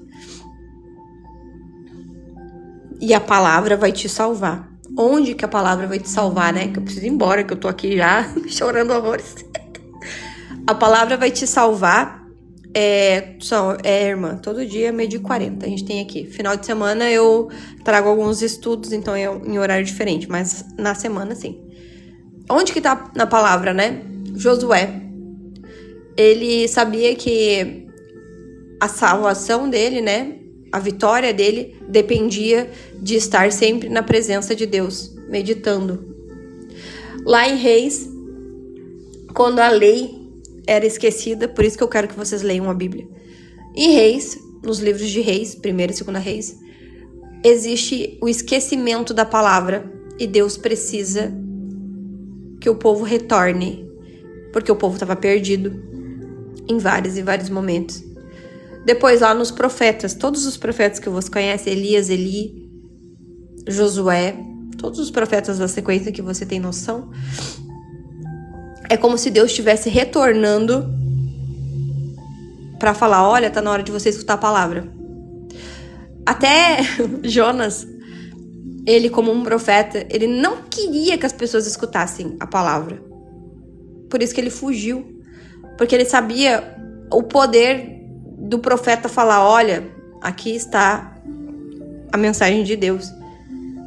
E a palavra vai te salvar. Onde que a palavra vai te salvar, né? Que eu preciso ir embora, que eu tô aqui já chorando horrores. A palavra vai te salvar. Irmã, todo dia meio-dia 40 a gente tem aqui. Final de semana eu trago alguns estudos, então é em horário diferente, mas na semana sim. Onde que tá na palavra, né? Josué. Ele sabia que a salvação dele, né? A vitória dele dependia de estar sempre na presença de Deus, meditando. Lá em Reis, quando a lei era esquecida, por isso que eu quero que vocês leiam a Bíblia. Em Reis, nos livros de Reis, 1ª e 2ª Reis, existe o esquecimento da palavra e Deus precisa que o povo retorne, porque o povo estava perdido em vários e vários momentos. Depois lá nos profetas, todos os profetas que você conhece, Elias, Eli, Josué, todos os profetas da sequência que você tem noção, é como se Deus estivesse retornando para falar, olha, tá na hora de você escutar a palavra. Até Jonas, ele como um profeta, ele não queria que as pessoas escutassem a palavra. Por isso que ele fugiu. Porque ele sabia o poder do profeta falar, olha, aqui está a mensagem de Deus.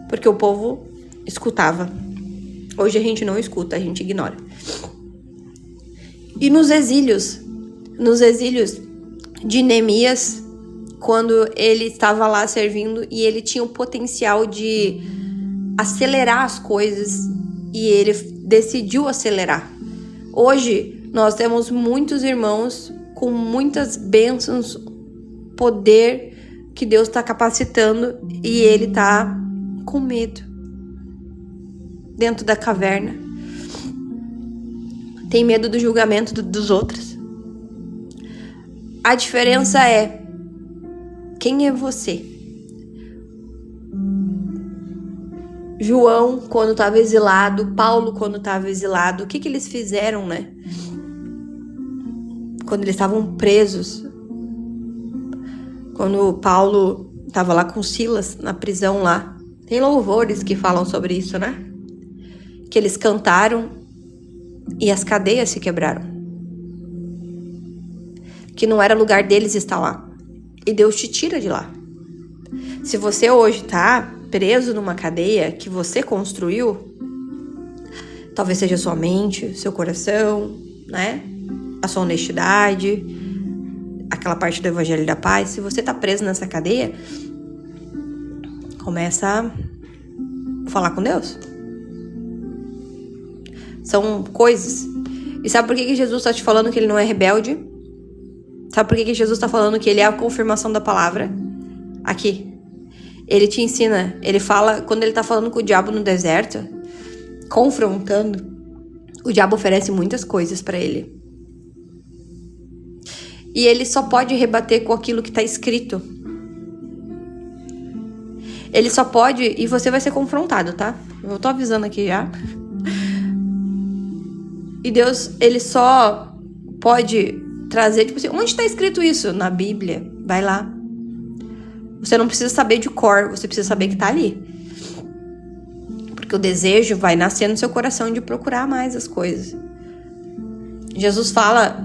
Porque o povo escutava. Hoje a gente não escuta, a gente ignora. E nos exílios de Neemias, quando ele estava lá servindo e ele tinha o potencial de acelerar as coisas e ele decidiu acelerar. Hoje nós temos muitos irmãos com muitas bênçãos, poder que Deus está capacitando e ele está com medo dentro da caverna. Tem medo do julgamento dos outros. A diferença é: quem é você? João, quando estava exilado, Paulo, quando estava exilado, o que eles fizeram, né? Quando eles estavam presos. Quando Paulo estava lá com Silas, na prisão lá. Tem louvores que falam sobre isso, né? Que eles cantaram e as cadeias se quebraram. Que não era lugar deles estar lá. E Deus te tira de lá. Se você hoje tá preso numa cadeia que você construiu, talvez seja sua mente, seu coração, né? A sua honestidade, aquela parte do Evangelho da Paz. Se você tá preso nessa cadeia, começa a falar com Deus. São coisas. E sabe por que Jesus tá te falando que ele não é rebelde? Sabe por que Jesus tá falando que ele é a confirmação da palavra? Aqui. Ele te ensina, ele fala, quando ele tá falando com o diabo no deserto, confrontando, o diabo oferece muitas coisas pra ele. E ele só pode rebater com aquilo que tá escrito. Ele só pode, e você vai ser confrontado, tá? Eu tô avisando aqui já. E Deus, ele só pode trazer, tipo assim, onde tá escrito isso? Na Bíblia. Vai lá. Você não precisa saber de cor, você precisa saber que tá ali. Porque o desejo vai nascer no seu coração de procurar mais as coisas. Jesus fala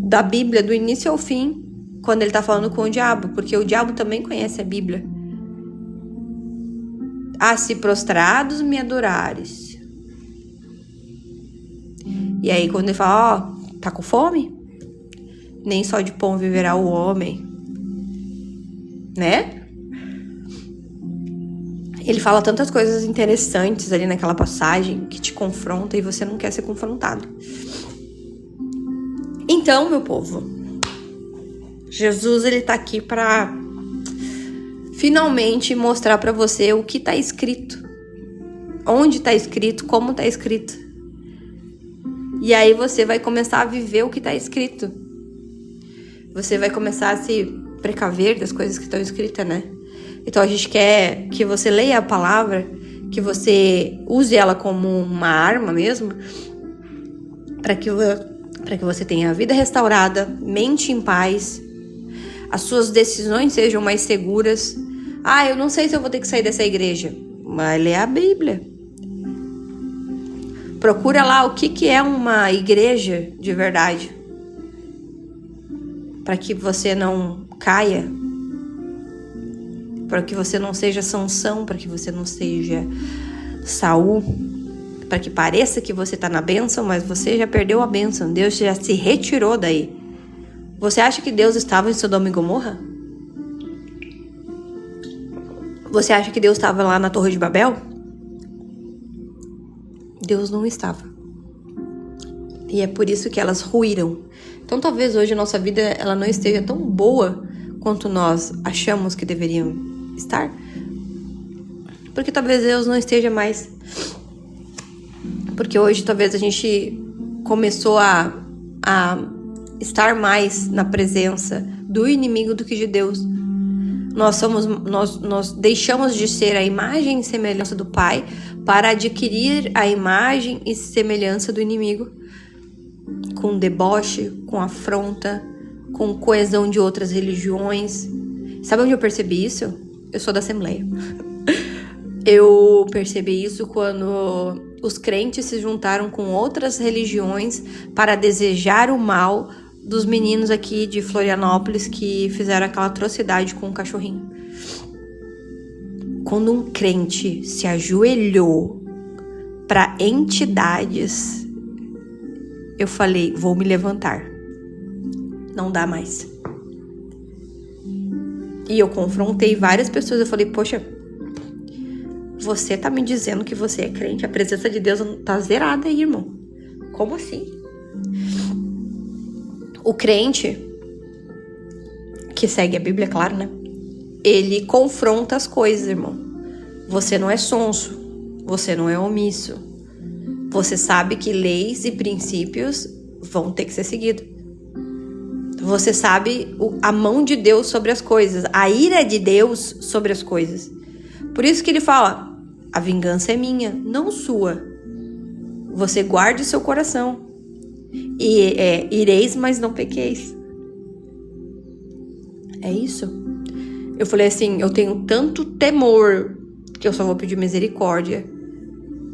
da Bíblia do início ao fim, quando ele tá falando com o diabo, porque o diabo também conhece a Bíblia. Ah, se prostrados me adorares. E aí quando ele fala, ó, tá com fome? Nem só de pão viverá o homem. Né? Ele fala tantas coisas interessantes ali naquela passagem que te confronta e você não quer ser confrontado. Então, meu povo, Jesus, ele tá aqui pra finalmente mostrar pra você o que tá escrito. Onde tá escrito, como tá escrito. E aí você vai começar a viver o que tá escrito. Você vai começar a se precaver das coisas que estão escritas, né? Então a gente quer que você leia a palavra, que você use ela como uma arma mesmo, para que você tenha a vida restaurada, mente em paz, as suas decisões sejam mais seguras. Ah, eu não sei se eu vou ter que sair dessa igreja, mas lê a Bíblia. Procura lá o que é uma igreja de verdade, para que você não caia, para que você não seja Sansão, para que você não seja Saul, para que pareça que você está na bênção, mas você já perdeu a bênção, Deus já se retirou daí. Você acha que Deus estava em Sodoma e Gomorra? Você acha que Deus estava lá na Torre de Babel? Deus não estava. E é por isso que elas ruíram. Então talvez hoje a nossa vida ela não esteja tão boa quanto nós achamos que deveriam estar. Porque talvez Deus não esteja mais Porque hoje talvez a gente começou a estar mais na presença do inimigo do que de Deus. Nós deixamos de ser a imagem e semelhança do Pai para adquirir a imagem e semelhança do inimigo, com deboche, com afronta, com coesão de outras religiões. Sabe onde eu percebi isso? Eu sou da Assembleia. Eu percebi isso quando os crentes se juntaram com outras religiões para desejar o mal dos meninos aqui de Florianópolis que fizeram aquela atrocidade com o cachorrinho. Quando um crente se ajoelhou para entidades, eu falei, vou me levantar. Não dá mais. E eu confrontei várias pessoas, eu falei, poxa, você tá me dizendo que você é crente, a presença de Deus tá zerada aí, irmão. Como assim? O crente, que segue a Bíblia, claro, né? Ele confronta as coisas, irmão. Você não é sonso, você não é omisso. Você sabe que leis e princípios vão ter que ser seguidos. Você sabe a mão de Deus sobre as coisas, a ira de Deus sobre as coisas. Por isso que ele fala, a vingança é minha, não sua. Você guarde seu coração. E ireis, mas não pequeis. É isso. Eu falei assim, eu tenho tanto temor que eu só vou pedir misericórdia.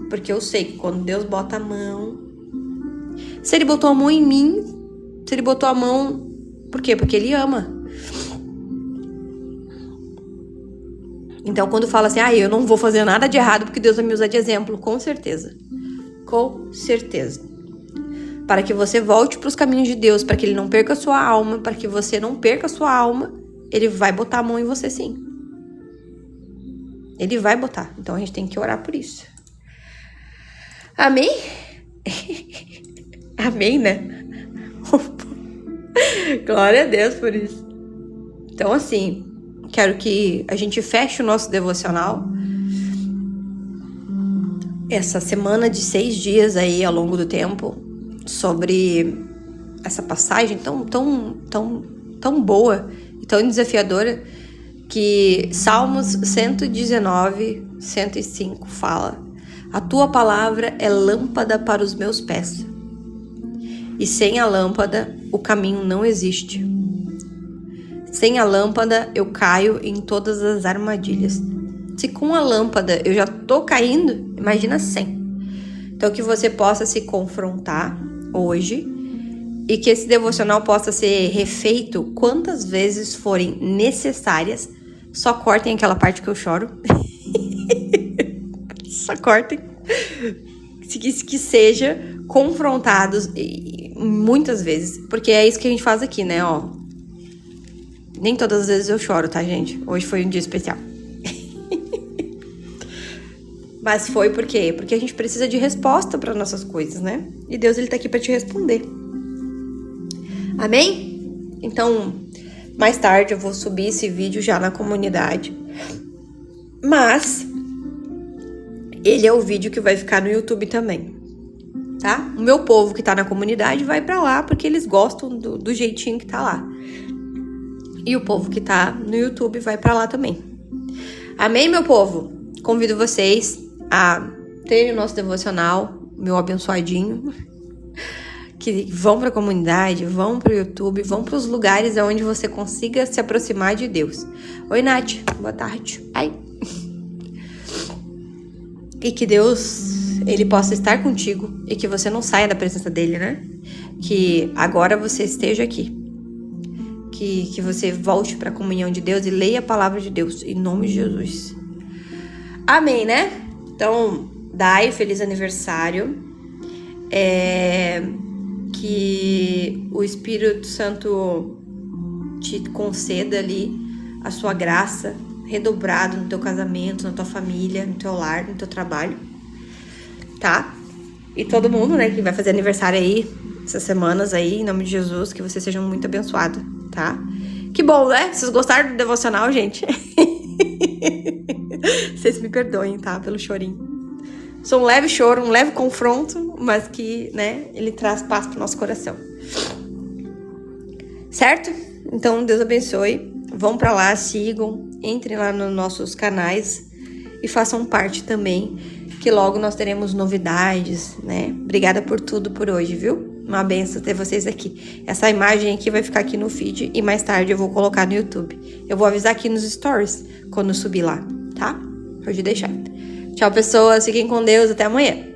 Porque eu sei que quando Deus bota a mão... Se ele botou a mão em mim, se ele botou a mão... Por quê? Porque ele ama. Então, quando fala assim, eu não vou fazer nada de errado porque Deus vai me usar de exemplo, com certeza. Com certeza. Para que você volte para os caminhos de Deus, para que ele não perca a sua alma, para que você não perca a sua alma, ele vai botar a mão em você sim. Ele vai botar. Então, a gente tem que orar por isso. Amém? Amém, né? Glória a Deus por isso. Então, assim, quero que a gente feche o nosso devocional. Essa semana de 6 dias aí ao longo do tempo, sobre essa passagem tão boa e tão desafiadora, que Salmos 119, 105 fala: a tua palavra é lâmpada para os meus pés, e sem a lâmpada o caminho não existe. Sem a lâmpada eu caio em todas as armadilhas. Se com a lâmpada eu já tô caindo, imagina sem. Então que você possa se confrontar hoje e que esse devocional possa ser refeito quantas vezes forem necessárias. Só cortem aquela parte que eu choro. Só cortem. Que seja confrontados muitas vezes. Porque é isso que a gente faz aqui, né? Ó, nem todas as vezes eu choro, tá, gente? Hoje foi um dia especial. Mas foi por quê? Porque a gente precisa de resposta para nossas coisas, né? E Deus, ele tá aqui para te responder. Amém? Então, mais tarde eu vou subir esse vídeo já na comunidade. Mas ele é o vídeo que vai ficar no YouTube também, tá? O meu povo que tá na comunidade vai pra lá porque eles gostam do jeitinho que tá lá. E o povo que tá no YouTube vai pra lá também. Amém, meu povo? Convido vocês a terem o nosso devocional, meu abençoadinho, que vão pra comunidade, vão pro YouTube, vão pros lugares onde você consiga se aproximar de Deus. Oi, Nath. Boa tarde. Ai. E que Deus, ele possa estar contigo e que você não saia da presença dele, né? Que agora você esteja aqui. Que você volte para a comunhão de Deus e leia a palavra de Deus, em nome de Jesus. Amém, né? Então, Dai, feliz aniversário. Que o Espírito Santo te conceda ali a sua graça redobrado no teu casamento, na tua família, no teu lar, no teu trabalho, tá? E todo mundo, né, que vai fazer aniversário aí, essas semanas aí, em nome de Jesus, que vocês sejam muito abençoados, tá? Que bom, né? Vocês gostaram do devocional, gente? Vocês me perdoem, tá? Pelo chorinho. Só um leve choro, um leve confronto, mas que, né, ele traz paz pro nosso coração. Certo? Então, Deus abençoe. Vão pra lá, sigam, entrem lá nos nossos canais e façam parte também, que logo nós teremos novidades, né? Obrigada por tudo por hoje, viu? Uma benção ter vocês aqui. Essa imagem aqui vai ficar aqui no feed e mais tarde eu vou colocar no YouTube. Eu vou avisar aqui nos stories quando subir lá, tá? Pode deixar. Tchau, pessoas. Fiquem com Deus. Até amanhã.